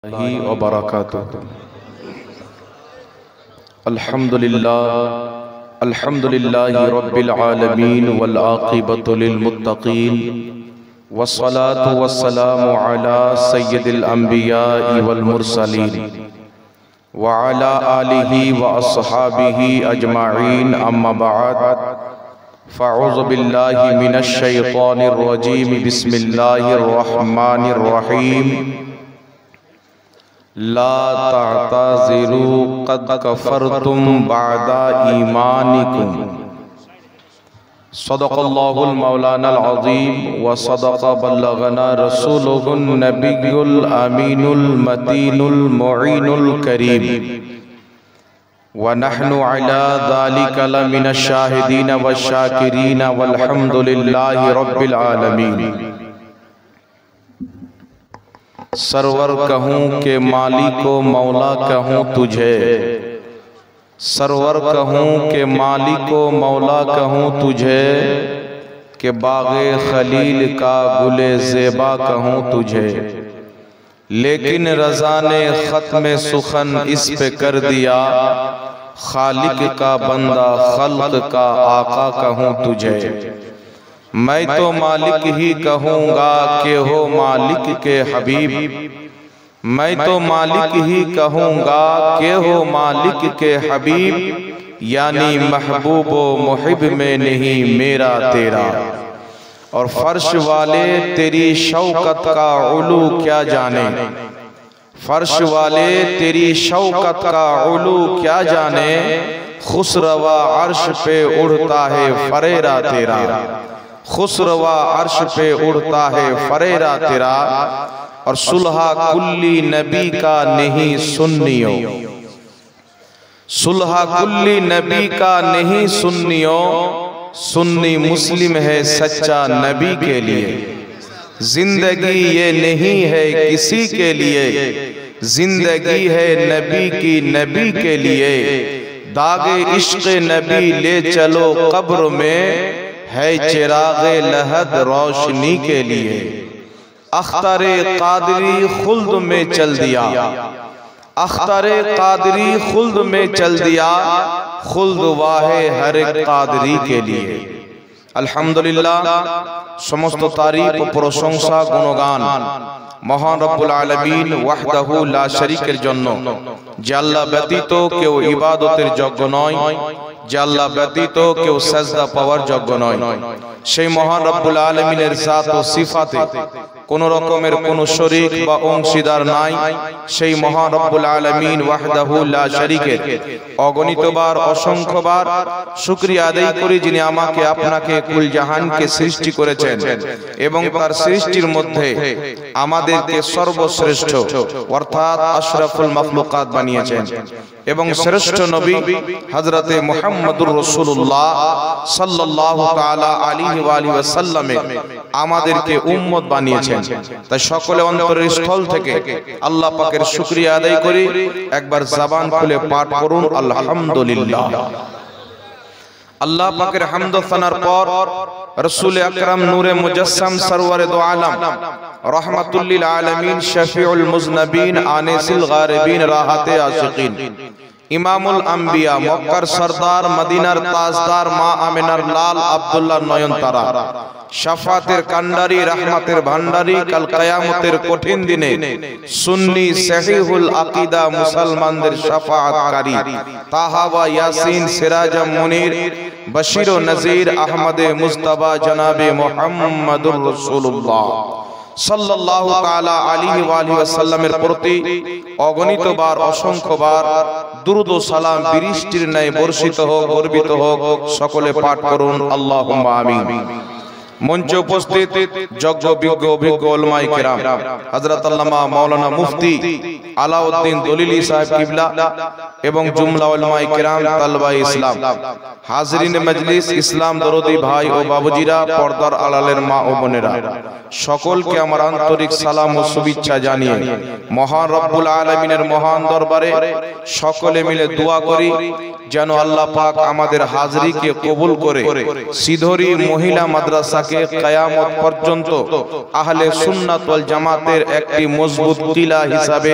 व बरकातुहू। अल्हम्दुलिल्लाहि रब्बिल आलमीन वल आक़िबतु लिल मुत्तक़ीन वस्सलातु वस्सलामु अला सय्यिदिल अंबिया'i वल मुरसलीन व अला आलिहि व अस्हाबिहि अजमाईन अम्मा बअद फ़अऊज़ु बिल्लाहि मिनश शैतानिर रजीम बिस्मिल्लाहिर रहमानिर रहीम ला तअतज़िरू क़द कफ़रतुम बअदा ईमानिकुम। सदक़ल्लाहुल मौलानाल अज़ीम व सदक़ बल्लगना रसूलुहुन नबियुल अमीनुल मतीनुल मुईनुल करीम व नहनु अला ज़ालिका लमिनश शाहिदीन वश्शाकिरीन वल्हम्दुलिल्लाहि रब्बिल आलमीन। सरवर कहूँ के मालिको मौला कहूँ तुझे, सरवर कहूँ के मालिको मौला कहूँ तुझे, के बाग़े खलील का गुले ज़ेबा कहूँ तुझे। लेकिन रज़ा ने ख़त्म सुखन इस पे कर दिया, खालिक का बंदा खल्क का आका कहूँ तुझे। मैं तो मालिक ही कहूँगा कि हो मालिक के हबीब, मैं तो मालिक ही कहूँगा कि हो मालिक के हबीब, यानी महबूब व मुहिब में नहीं मेरा तेरा। और फर्श वाले तेरी शौकत का उलू क्या जाने, फर्श वाले तेरी शौकत का उलू क्या जाने, खुसरवा अर्श पे उड़ता है फरेरा तेरा, खुसरवा अर्श पे उड़ता है फरेरा तेरा। और सुलहा कुल्ली नबी का नहीं सुन्नियों, सुलहा कुल्ली नबी का नहीं सुन्नियों, सुन्नी मुस्लिम है सच्चा नबी के लिए। जिंदगी ये नहीं है किसी के लिए, जिंदगी है नबी की नबी के लिए। दागे इश्क़ नबी ले चलो कब्र में, है चिरागे लहद रोशनी के लिए। अख्तरे कादरी खुल्द में चल दिया, अख्तरे कादरी खुल्द में चल दिया, खुल्द वाहे हर कादरी के लिए। अल्हम्दुलिल्लाह, समस्त तारीफ प्रशंसा गुणगान মহান রব্বুল আলামিন ওয়াহদাহু লা শারীকের জন্য, যে আল্লাহ ব্যতীত কেউ ইবাদতের যোগ্য নয়, যে আল্লাহ ব্যতীত কেউ সাজদা পাওয়ার যোগ্য নয়। সেই মহান রব্বুল আলামিনের জাত ও সিফাতে কোন রকমের কোন শরীক বা অংশীদার নাই। সেই মহান রব্বুল আলামিন ওয়াহদাহু লা শারীকের অগণিতবার অসংখ্যবার শুকরিয়া আদায় করি, যিনি আমাকে আপনাকে কুল জাহানকে সৃষ্টি করেছেন এবং তার সৃষ্টির মধ্যে আমাদেরকে সর্বশ্রেষ্ঠ অর্থাৎ আশরাফুল মাখলুকাত বানিয়েছেন এবং শ্রেষ্ঠ নবী হযরতে মুহাম্মদুর রাসূলুল্লাহ সাল্লাল্লাহু তাআলা আলাইহি ওয়া আলিহি ওয়াসাল্লামে আমাদেরকে উম্মত বানিয়েছেন। তাই সকলে অন্তরের স্থল থেকে আল্লাহ পাকের শুকরিয়া আদায় করি। একবার জবান খুলে পাঠ করুন আলহামদুলিল্লাহ। আল্লাহ পাকের হামদ ও সানার পর রাসূল আকরাম নূরে মুজাসসাম সরওয়ারে দো আলম রাহমাতুল লিল আলামিন শফিউল মুজনবিন আনিসুল গারিবিন রাহাতে আশিকিন ইমামুল আম্বিয়া মক্কার সরদার মদিনার তাজদার মা আমিনার লাল আব্দুল্লাহ নয়নতারা শাফাতের কান্ডারি রহমতের ভান্ডারি কাল কিয়ামতের কঠিন দিনে সুন্নি সহিহুল আকীদা মুসলমানদের শাফাআতকারী তাহা ওয়া ইয়াসিন সিরাজ মুনির বশির ও নজির আহমদে মুস্তাফা জনাবে মুহাম্মদুর রাসূলুল্লাহ সাল্লাল্লাহু তাআলা আলাইহি ওয়া আলিহি ওয়াসাল্লামের প্রতি অগণিতবার অসংখ্যবার দুরূদ ও সালাম বৃষ্টির ন্যায় বর্ষিত হোক, গর্বিত হোক। সকলে পাঠ করুন আল্লাহুম্মা আমিন। মঞ্চে উপস্থিত যোগ্য বিজ্ঞ অভিজ্ঞ উলামায়ে কেরাম হযরত আল্লামা মাওলানা মুফতি আলাউদ্দিন দলিলি সাহেব কিবলা এবং জুমলা উলামায়ে কেরাম তালবায়ে ইসলাম, হাজরিন মজলিস, ইসলাম দরদি ভাই ও বাবুজিরা, পর্দার আড়ালের মা ও বোনেরা, সকলকে আমার আন্তরিক সালাম ও শুভেচ্ছা জানিয়ে মহান রব্বুল আলামিনের মহান দরবারে সকলে মিলে দোয়া করি যেন আল্লাহ পাক আমাদের হাজরিকে কবুল করে সিধরি মহিলা মাদ্রাসাকে কিয়ামত পর্যন্ত আহলে সুন্নাত ওয়াল জামাতের একটি মজবুত কিলা হিসাবে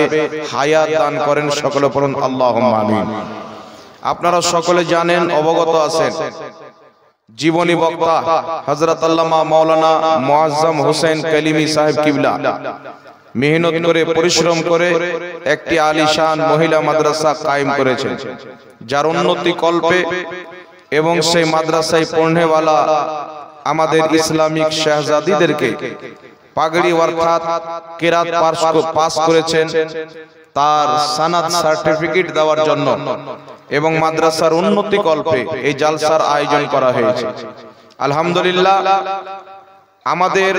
হায়াত দান করেন। সকলে পড়ুন আল্লাহুম্মা আমিন। আপনারা সকলে জানেন, অবগত আছেন, জীবনী বক্তা হযরত আল্লামা মাওলানা মুআজ্জম হোসেন কালিমি সাহেব কিবলা মেহনত করে পরিশ্রম করে একটি আলিশান মহিলা মাদ্রাসা কায়েম করেছেন, যার উন্নতি কল্পে এবং সেই মাদ্রাসায় পড়নেওয়ালা আমাদের ইসলামিক শাহজাদিদেরকে পাগড়ি অর্থাৎ কিরাত পাস করেছেন, তার সনদ সার্টিফিকেট দেওয়ার জন্য এবং মাদ্রাসার উন্নতি কল্পে এই জালসার আয়োজন করা হয়েছে। আলহামদুলিল্লাহ, আমাদের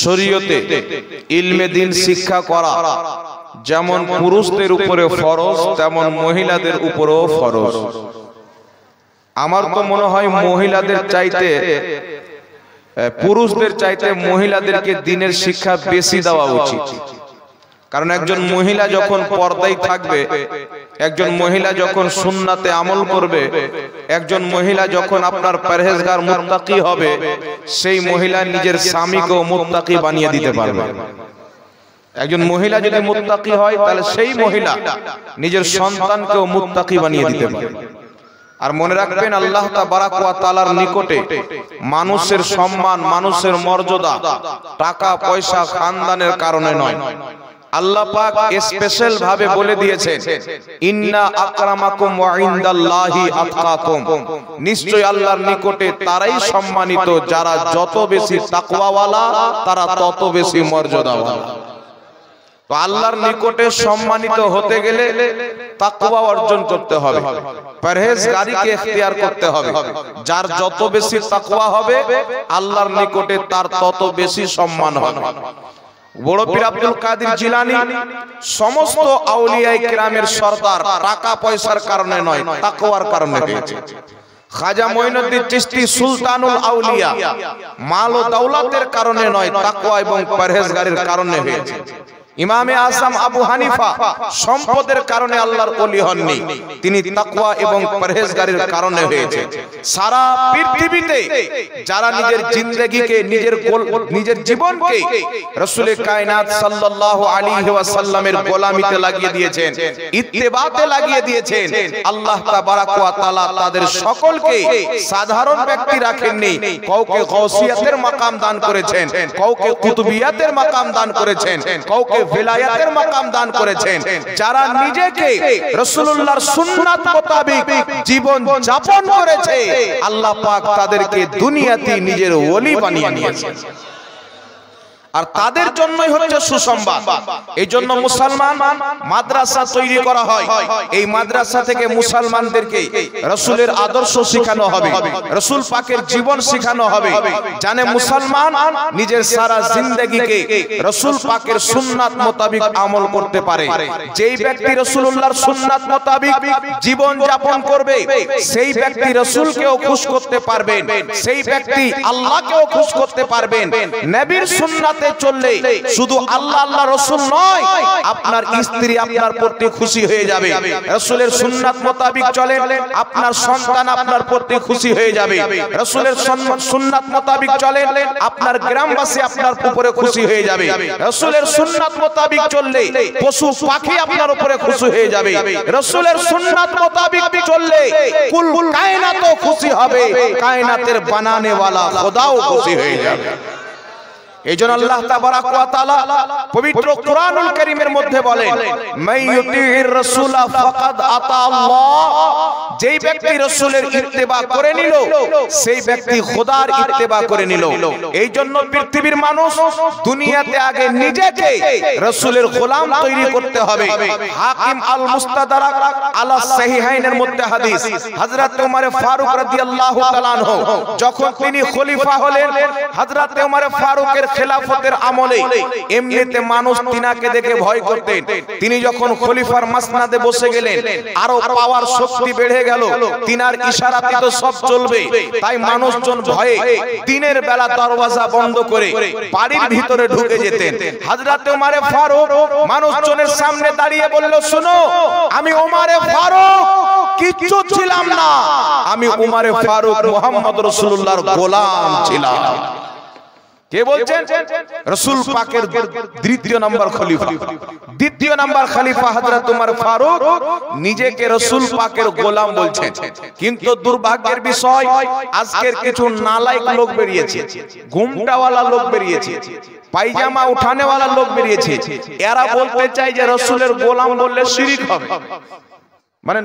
শরীয়তে ইলমে দিন শিক্ষা করা যেমন পুরুষদের উপরে ফরজ, তেমন মহিলাদের উপরেও ফরজ। আমার তো মনে হয় মহিলাদের চাইতে, পুরুষদের চাইতে মহিলাদেরকে দিনের শিক্ষা বেশি দেওয়া উচিত। কারণ একজন মহিলা যখন পর্দায় থাকবে, একজন মহিলা যখন সুন্নাতে আমল করবে, একজন মহিলা যখন আপনার পরহেজগার মুত্তাকি হবে, সেই মহিলা নিজের স্বামীকেও মুত্তাকি বানিয়ে দিতে পারবে। একজন মহিলা যদি মুত্তাকি হয়, তাহলে সেই মহিলা নিজের সন্তানকেও মুত্তাকি বানিয়ে দিতে পারবে। আর মনে রাখবেন, আল্লাহ তাবারাক ওয়া তাআলার নিকটে মানুষের সম্মান, মানুষের মর্যাদা টাকা পয়সা খানদানের কারণে নয়। আল্লাহ পাক স্পেশাল ভাবে বলে দিয়েছেন, ইন্না আকরামাকুম ওয়া ইনদাল্লাহি আতকাকুম, নিশ্চয় আল্লাহর নিকটে তারাই সম্মানিত যারা যত বেশি তাকওয়াওয়ালা, তারা তত বেশি মর্যাদাওয়ালা। তো আল্লাহর নিকটে সম্মানিত হতে গেলে তাকওয়া অর্জন করতে হবে, পরহেজগারিকে ইখতিয়ার করতে হবে। যার যত বেশি তাকওয়া হবে, আল্লাহর নিকটে তার তত বেশি সম্মান হবে। বড় পীর আব্দুল কাদের জিলানী সমস্ত আউলিয়ায়ে কেরামের সরদার টাকা পয়সার কারণে নয়, তাকওয়ার কারণে হয়েছে। খাজা মঈনুদ্দিন চিশতি সুলতানুল আউলিয়া মাল ও দৌলতের কারণে নয়, তাকওয়া এবং পরহেজগারির কারণে হয়েছে। ইমামে আযম আবু হানিফা সম্পদের কারণে আল্লাহর ওলি হননি, তিনি তাকওয়া এবং পরহেজগারির কারণে হয়েছে। সারা পৃথিবীতে যারা নিজের জিন্দেগিকে, নিজের জীবনকে রাসূলে কায়নাত সাল্লাল্লাহু আলাইহি ওয়াসাল্লামের গোলামিতে লাগিয়ে দিয়েছেন, ইত্তেবাতে লাগিয়ে দিয়েছেন, আল্লাহ তাবারাক ওয়া তাআলা তাদের সকলকে সাধারণ ব্যক্তি রাখেননি। কাউকে গাউসিয়াতের মাকাম দান করেছেন, কাউকে কুতুবিয়াতের মাকাম দান করেছেন, কাউকে ভিলায়াতের মাকাম দান করেছেন। যারা নিজেকে রাসূলুল্লাহর সুন্নাত মোতাবেক জীবন যাপন করেছে, আল্লাহ পাক তাদেরকে দুনিয়াতে নিজের ওলি বানিয়ে নিয়েছেন। আর তাদের জন্যই হচ্ছে সুসংবাদ। এই জন্য মুসলমান মাদ্রাসা তৈরি করা হয়। এই মাদ্রাসা থেকে মুসলমানদেরকে রাসূলের আদর্শ শেখানো হবে, রাসূল পাকের জীবন শেখানো হবে, জানে মুসলমান নিজের সারা জিন্দেগিকে রাসূল পাকের সুন্নাত মোতাবেক আমল করতে পারে। যেই ব্যক্তি রাসূলুল্লাহর সুন্নাত মোতাবেক জীবন যাপন করবে, সেই ব্যক্তি রাসূলকেও খুশ করতে পারবেন, সেই ব্যক্তি আল্লাহকেও খুশ করতে পারবেন। নবীর সুন্নাত চললে শুধু আল্লাহ আল্লাহ রাসূল নয়, আপনার স্ত্রী আপনার প্রতি খুশি হয়ে যাবে। রাসূলের সুন্নাত মোতাবেক চলেন, আপনার সন্তান আপনার প্রতি খুশি হয়ে যাবে। রাসূলের সুন্নাত মোতাবেক চলেন, আপনার গ্রামবাসী আপনার উপরে খুশি হয়ে যাবে। রাসূলের সুন্নাত মোতাবেক চললে পশু পাখি আপনার উপরে খুশি হয়ে যাবে। রাসূলের সুন্নাত মোতাবেক চললে কুল কায়নাতও খুশি হবে, কায়নাতের বানানে ওয়ালা খোদাও খুশি হয়ে যাবে। এইজন্য আল্লাহ তাবারাক ওয়া তাআলা পবিত্র কোরআনুল কারীমের মধ্যে বলেন, মাইয়ুতির রাসূলা ফাকাদ আতা আল্লাহ, যেই ব্যক্তি রাসূলের ইত্তেবা করে নিল, সেই ব্যক্তি খোদার ইত্তেবা করে নিল। এইজন্য পৃথিবীর মানুষ দুনিয়াতে আগে নিজেকে রাসূলের গোলাম তৈরি করতে হবে। হাকিম আল মুস্তাদরাক আলা সহিহাইনের মধ্যে হাদিস, হযরত ওমর ফারুক রাদিয়াল্লাহু তাআলা আনহু যখন তিনি খলিফা হলেন, হযরত ওমর ফারুকের খেলাফতের আমলে এমনিতে মানুষ তিনাকে দেখে ভয় করতেন। তিনি যখন খলিফার মাসনাদে বসে গেলেন আরো পাওয়ার শক্তি বেড়ে গেল, তিনার ইশারাতে তো সব চলবে, তাই মানুষজন ভয়ে দিনের বেলা দরওয়াজা বন্ধ করে বাড়ির ভিতরে ঢুকে যেতেন। হযরতে ওমরে ফারুক মানুষজনের সামনে দাঁড়িয়ে বলল, শোনো, আমি ওমরে ফারুক কিচ্ছু ছিলাম না, আমি ওমরে ফারুক মুহাম্মদ রাসূলুল্লাহর গোলাম ছিলাম। কে বলছেন? রাসূল পাকের দ্বিতীয় নাম্বার খলিফা, দ্বিতীয় নাম্বার খলিফা হযরত ওমর ফারুক নিজেকে রাসূল পাকের গোলাম বলছেন। কিন্তু দুর্ভাগ্যের বিষয়, আজকের কিছু নালায়েক লোক বেরিয়েছে, ঘুমটাওয়ালা লোক বেরিয়েছে, পায়জামা উঠানেওয়ালা লোক বেরিয়েছে, এরা বলতে চায় যে রাসূলের গোলাম বললে শিরক হবে। মানে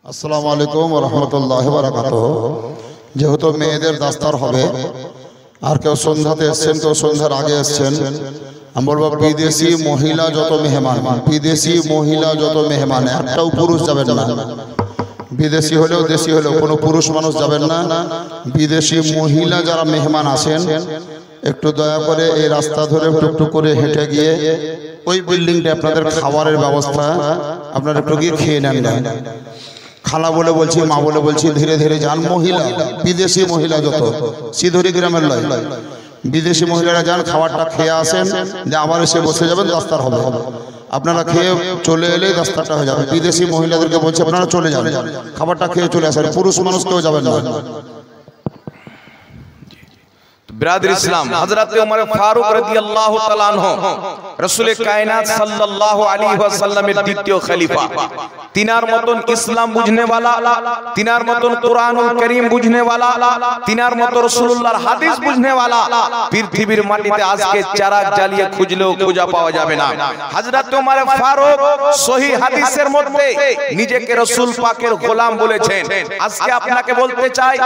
আসসালামু আলাইকুম ওয়া রাহমাতুল্লাহি ওয়া বারাকাতুহু। যেহেতু মেয়েদের দাস্তার হবে, আর কেউ সন্ধ্যাতে এসছেন, কেউ সন্ধ্যার আগে এসছেন, আমি বলবো বিদেশি মহিলা যত মেহমান, বিদেশি মহিলা যত মেহমান, একটাও পুরুষ যাবেন না। বিদেশি হলেও দেশি হলেও কোনো পুরুষ মানুষ যাবেন না। বিদেশি মহিলা যারা মেহমান আসেন, একটু দয়া করে এই রাস্তা ধরে টুকটুক করে হেঁটে গিয়ে ওই বিল্ডিংটা আপনাদের খাবারের ব্যবস্থা, আপনারা একটু গিয়ে খেয়ে নেন না। খালা বলে বলছি, মা বলে বলছি, ধীরে ধীরে যান। মহিলা, বিদেশি মহিলা যত, সিধুরি গ্রামের লয়, বিদেশি মহিলারা যান, খাবারটা খেয়ে আসেন, যে আবার এসে বসে যাবেন, দাস্তার হবে। আপনারা খেয়ে চলে এলেই দাস্তারটা হয়ে যাবে। বিদেশি মহিলাদেরকে বলছি আপনারা চলে যান, খাবারটা খেয়ে চলে আসেন, পুরুষ মানুষ কেউ যাবেন না। बिरादर इस्लाम, हजरत उमर फारूक রাদিয়াল্লাহু তাআলা আনহু রাসূলে কায়নাত সাল্লাল্লাহু আলাইহি ওয়াসাল্লামের দ্বিতীয় খলিফা। তিনার মতন ইসলাম বুঝনে वाला, তিনার মতন কুরআনুল কারীম বুঝনে वाला, তিনার মত রাসূলুল্লাহর হাদিস বুঝনে वाला পৃথিবীর মাটিতে আজকে চারাক জ্বালিয়ে খুঁজলেও খুঁজে পাওয়া যাবে না। হযরত উমর ফারুক সহিহ হাদিসের মধ্যে নিজেকে রাসূল পাকের গোলাম বলেছেন। আজকে আপনাকে বলতে চাই,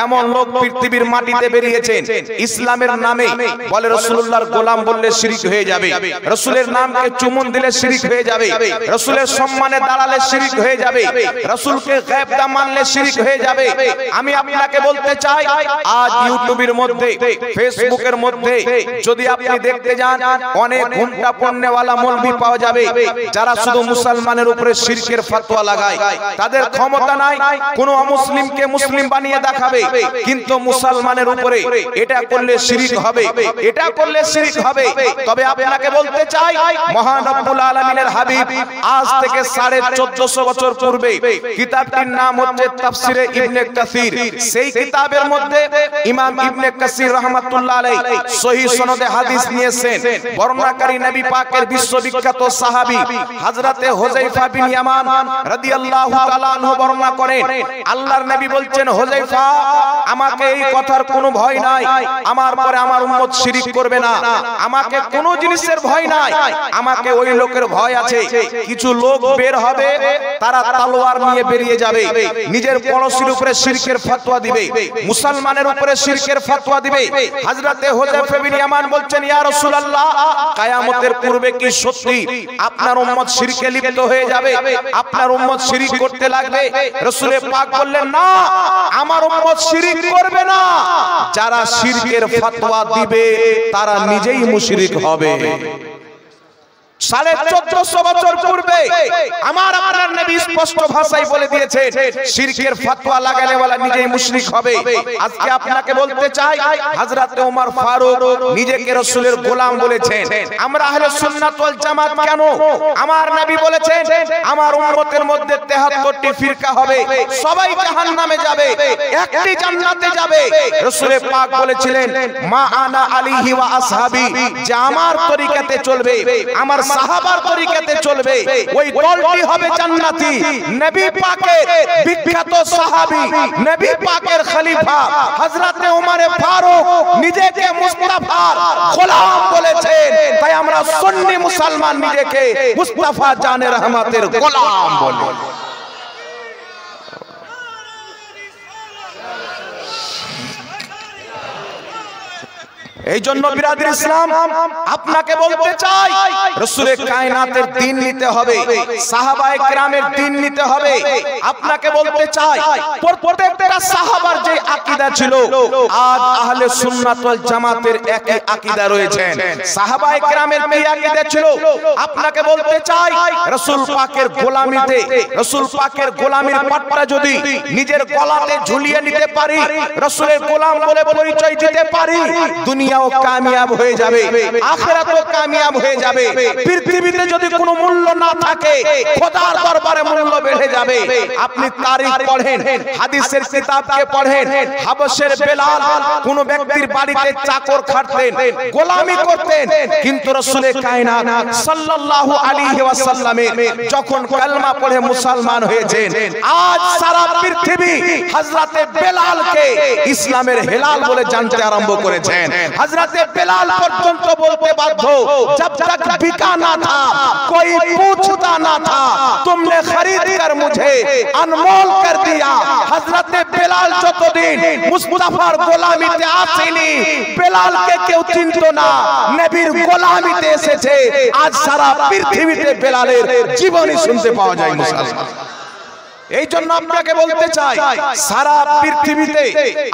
এমন লোক পৃথিবীর মাটিতে বেরিয়েছেন, ইসলামের নামে বলে রাসূলুল্লাহর গোলাম বললে শিরক হয়ে যাবে, রাসূলের নামকে চুমন দিলে শিরক হয়ে যাবে, রাসূলের সম্মানে দাঁড়ালে শিরক হয়ে যাবে, রাসূলকে গায়েব দা মানলে শিরক হয়ে যাবে। আমি আপনাকে বলতে চাই, আজ ইউটিউবের মধ্যে, ফেসবুকের মধ্যে যদি আপনি দেখতে যান, অনেক ঘুমটা পড়নেওয়ালা মৌলভী পাওয়া যাবে, যারা শুধু মুসলমানের উপরে শিরকের ফতোয়া লাগায়। তাদের ক্ষমতা নাই কোন অমুসলিমকে মুসলিম বানিয়ে দেখাবে, কিন্তু মুসলমানের উপরে এটা করলে শিরক হবে, এটা করলে শিরক হবে। তবে আপনাকে বলতে চাই, মহান রব্বুল আলামিনের হাবিব আজ থেকে 1450 বছর পূর্বে কিতাবটির নাম হচ্ছে তাফসিরে ইবনে কাসির, সেই কিতাবের মধ্যে ইমাম ইবনে কাসির রাহমাতুল্লাহ আলাইহি সহিহ সনদে হাদিস নিয়েছেন। বর্ণনাকারী নবী পাকের বিশ্ববিখ্যাত সাহাবী হযরতে হুযায়ফা বিন ইয়ামান রাদিয়াল্লাহু তাআলা আনহু বর্ণনা করেন, আল্লাহর নবী বলছেন, হুযায়ফা, আমাকে এই কথার কোনো ভয় নাই, আমার পরে আমার উম্মত শিরক করবে না, আমাকে কোনো জিনিসের ভয় নাই, আমাকে ওই লোকের ভয় আছে, কিছু লোক বের হবে, তারা তলোয়ার নিয়ে বেরিয়ে যাবে, নিজের পড়োশির উপরে শিরকের ফতোয়া দিবে, মুসলমানের উপরে শিরকের ফতোয়া দিবে। হযরতে হুযায়ফা বিন ইয়ামান বলছেন, ইয়া রাসূলুল্লাহ, কিয়ামতের পূর্বে কি সত্যি আপনার উম্মত শিরকে লিপ্ত হয়ে যাবে, আপনার উম্মত শিরক করতে লাগবে? রাসূল পাক বললেন, না, আমার উম্মত শিরক করবে না, যারা শিরকের ফতোয়া দিবে তারা নিজেই মুশরিক হবে। 1450 বছর পূর্বে আমার আপনার নবী স্পষ্ট ভাষায় বলে দিয়েছেন, শিরকের ফতোয়া লাগালে ওয়ালা নিজেই মুশরিক হবে। আজকে আপনাকে বলতে চাই, হযরত ওমর ফারুক নিজেকে রাসূলের গোলাম বলেছেন। আমরা আহলে সুন্নাত ওয়াল জামাত কেন? আমার নবী বলেছেন, আমার উম্মতের মধ্যে 73টি ফিরকা হবে, সবাই জাহান্নামে যাবে, একটি জান্নাতে যাবে। রাসূল পাক বলেছিলেন, মা আনা আলাইহি ওয়া আসহাবি, যে আমার তরিকাতে চলবে, আমার সাহাবার তরিকাতে চলবে, ওই দলটি হবে জান্নাতি। নবী পাকের বিখ্যাত সাহাবী, নবী পাকের খলিফা হযরত ওমর ফারুক নিজেকে মুস্তাফার গোলাম বলেছেন। তাই আমরা সুন্নি মুসলমান নিজেকে মুস্তাফা জানে রহমতের গোলাম বলি। এই জন্য বিরাদর ইসলাম আপনাকে বলতে চাই, রাসূলে কায়নাতের দ্বীন নিতে হবে, সাহাবায়ে কেরামের দ্বীন নিতে হবে। আপনাকে বলতে চাই, প্রত্যেকটা সাহাবার যে আকীদা ছিল, আজ আহলে সুন্নাত ওয়াল জামাতের একই আকীদা রয়েছে। সাহাবায়ে কেরামের কি আকীদা ছিল? আপনাকে বলতে চাই, রাসূল পাকের গোলামিতে, রাসূল পাকের গোলামির পাট্টা যদি নিজের গলাতে ঝুলিয়ে নিতে পারি, রাসূলের গোলাম বলে পরিচয় দিতে পারি, দুনিয়াও কামিয়াব হয়ে যাবে, আখিরাতও কামিয়াব হয়ে যাবে। পৃথিবীতে যদি কোনো মূল্য না থাকে, খোদার দরবারে মূল্য বেড়ে যাবে। আপনি তারিখ পড়েন, হাদিসের কিতাবকে পড়েন, হাবশের বেলাল কোন ব্যক্তির বাড়িতে চাকর খাটতেন, গোলামি করতেন, কিন্তু রাসূলে কায়নাত সাল্লাল্লাহু আলাইহি ওয়াসাল্লামের যখন কালমা পড়ে মুসলমান হয়েছেন, আজ সারা পৃথিবী হযরতে বেলালকে ইসলামের হেলাল বলে জানতে আরম্ভ করেছেন। হযরতে বেলাল পর্যন্ত বলতে বাধ্য, जब तक बिका ना था कोई पूछता ना था, तुमने खरीद कर मुझे अनमोल कर दिया। हजरत बेलाल যতদিন মুস্তাফার গোলামিতে আসেনি, বেলালকে কেউ চিনতো না, নবীর গোলামিতে এসেছে। আজ সারা পৃথিবীতে বেলালের জীবনী শুনতে পাওয়া যায় মুসলমান। এই জন্য আপনাকে বলতে চাই, সারা পৃথিবীতে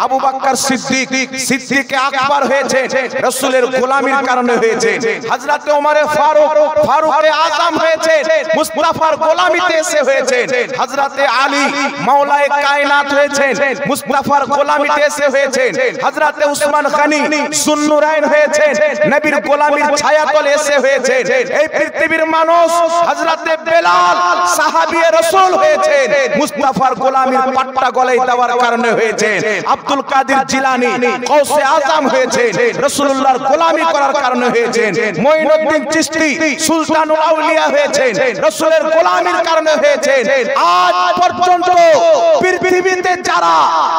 আবু বকর সিদ্দিক, সিদ্দিকে আকবর হয়েছে রাসূলের গোলামির কারণে হয়েছে। হযরত ওমর ফারুক, ফারুকে আজম হয়েছে মুস্তাফার গোলামিতে এসে হয়েছে। হযরত আলী মাওলায়ে কায়নাত হয়েছে মুস্তাফার গোলামিতে এসে হয়েছে। হযরত উসমান গনি সুন্নুরাইন হয়েছে নবীর গোলামির ছায়াতলে এসে হয়েছে। এই পৃথিবীর মানুষ হযরত বেলাল সাহাবী রাসূল হয়েছে মুস্তাফার গোলামির পাট্টা গলায় দেওয়ার কারণে হয়েছে। আব্দুল কাদের জিলানী গৌসে আজম হয়েছে রাসূলুল্লাহর গোলামি করার কারণে হয়েছে। মুঈনুদ্দিন চিশতি সুলতানুল আউলিয়া হয়েছে রাসূলের গোলামির কারণে হয়েছে। আজ পর্যন্ত পৃথিবীতে যারা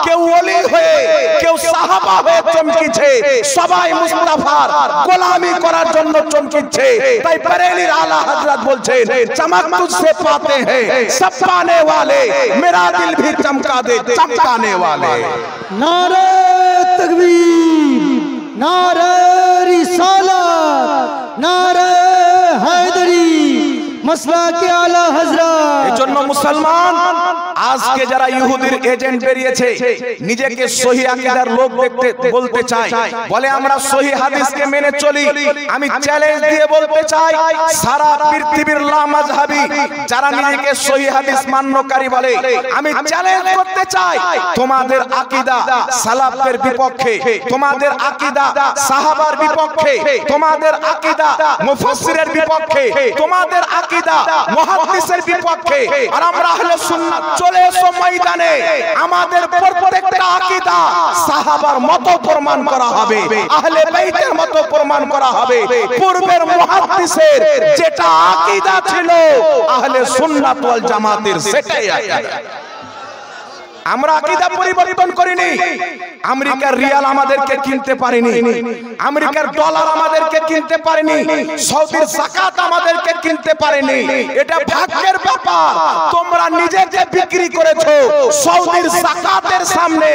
কেউ ওলি হয়ে, কেউ সাহাবা হয়ে চমকিছে, সবাই মুস্তাফার গোলামি করার জন্য চমকিছে। তাই বরেলির আলা হযরত বলছেন, চমক তুঝসে পাতে হ্যায় সব পানে वाले, मेरा दिल भी चमका दे चमकाने वाले। नारे तकबीर, नारे रिसालत, नारे हैदरी, मसला के आला हजरत। এই জন্য মুসলমান আজকে যারা ইহুদির এজেন্ট বেরিয়েছে, নিজেকে সহি আকীদার লোক দেখতে বলতে চায়, বলে আমরা সহি হাদিসকে মেনে চলি। আমি চ্যালেঞ্জ দিয়ে বলতে চাই, সারা পৃথিবীর লামাযহাবী যারা নিজেকে সহি হাদিস মান্যকারী বলে, আমি চ্যালেঞ্জ করতে চাই, তোমাদের আকীদা সালাফের বিপক্ষে, তোমাদের আকীদা সাহাবার বিপক্ষে, তোমাদের আকীদা মুফাসসিরের বিপক্ষে, তোমাদের আকীদা মুহাদ্দিসের বিপক্ষে। আর আমরা আহলে সুন্নাত চলে এসো ময়দানে, আমাদের প্রত্যেকটা আকীদা সাহাবার মতো প্রমাণ করা হবে, আহলে বাইতের মতো প্রমাণ করা হবে। পূর্বের মুহাদ্দিসের যেটা আকীদা ছিল, আহলে সুন্নাত ওয়াল জামাতের সেটাই আকীদা। আমরা আকীদা পরিবর্তন করিনি। আমেরিকার রিয়াল আমাদেরকে কিনতে পারেনি, আমেরিকার ডলার আমাদেরকে কিনতে পারেনি, সৌদির যাকাত আমাদেরকে কিনতে পারেনি। এটা ভাগ্যের ব্যাপার। তোমরা নিজেকে বিক্রি করেছো সৌদির যাকাতের সামনে,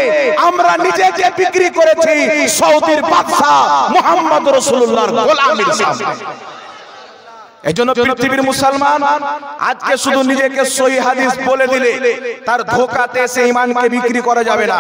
আমরা নিজেকে বিক্রি করেছি সৌদির বাদশা মুহাম্মদ রাসূলুল্লাহর গোলামির সামনে। এজন্য পৃথিবীর মুসলমান আজকে শুধু নিজেকে সহি হাদিস বলে দিলে তার ধোঁকাতে সে ঈমানকে বিক্রি করা যাবে না।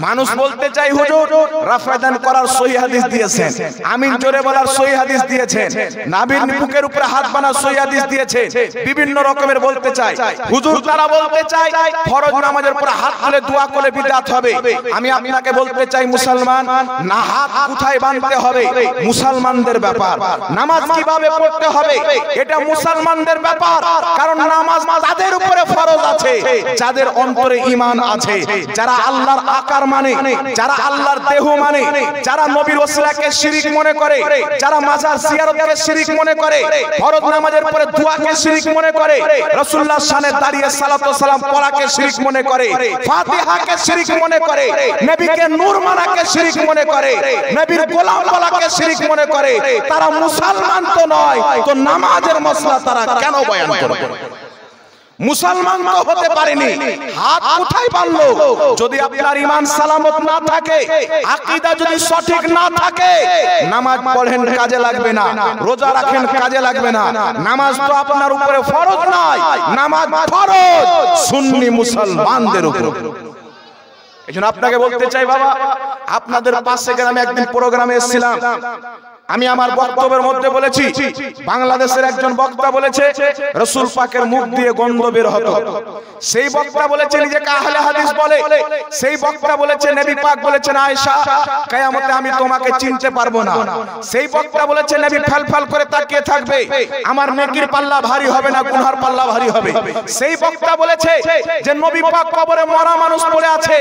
মানুষ বলতে চাই, হুজুর রাফাদান করার সহি হাদিস দিয়েছেন, আমিন জোরে বলার সহি হাদিস দিয়েছেন, নাবির বুকের উপরে হাত বানার সহি হাদিস দিয়েছে, বিভিন্ন রকমের বলতে চাই। হুজুর তারা বলতে চাই ফরজ নামাজের পরে হাত তুলে দোয়া করলে বিদআত হবে। আমি আপনাকে বলতে চাই, মুসলমান না হাত কোথায় বাঁধতে হবে মুসলমানদের ব্যাপার, নামাজ কিভাবে পড়তে হবে এটা মুসলমানদের ব্যাপার। কারণ নামাজ তাদের উপরে ফরজ আছে যাদের অন্তরে ঈমান আছে, যারা আল্লাহর আকার মানে, যারা আল্লাহর দেহ মানে, যারা নবীর ওসিলাকে শিরিক মনে করে, যারা মাজার জিয়ারতকে শিরিক মনে করে, ফরজ নামাজের পরে দোয়াকে শিরিক মনে করে, রাসূলুল্লাহর শানে দাঁড়িয়ে সালাত ও সালাম পড়াকে শিরিক মনে করে, ফাতিহাকে শিরিক মনে করে, নবীকে নূর মানাকে শিরিক মনে করে, নবীর গোলাম বলাকে শিরিক মনে করে, তারা মুসলমান তো নয়, তো নামাজের মসলা তারা কেন বয়ান করবে? মুসলমান তো হতে পারেনি, হাত কোথায় বাঁধলো? যদি আপনার ঈমান সালামত না থাকে, আকীদা যদি সঠিক না থাকে, নামাজ পড়েন কাজে লাগবে না, রোজা রাখেন কাজে লাগবে না। নামাজ তো আপনার উপরে ফরজ নয়, নামাজ ফরজ সুন্নি মুসলমানদের উপর। এজন্য আপনাকে বলতে চাই বাবা, আপনাদের পাশে গ্রামে একদিন প্রোগ্রামে এসেছিলাম, আমি আমার বক্তব্যের মধ্যে বলেছি, বাংলাদেশের একজন বক্তা বলেছে রাসূল পাকের মুখ দিয়ে গন্ধ বের হতো। সেই বক্তা বলেছে নিজেকে আহলে হাদিস বলে। সেই বক্তা বলেছে নবী পাক বলেছেন আয়েশা কিয়ামতে আমি তোমাকে চিনতে পারবো না। সেই বক্তা বলেছে নবী ফালফাল করে তাকিয়ে থাকবে, আমার নেকির পাল্লা ভারী হবে না, গুনার পাল্লা ভারী হবে। সেই বক্তা বলেছে যে নবী পাক কবরে মরা মানুষ পড়ে আছে,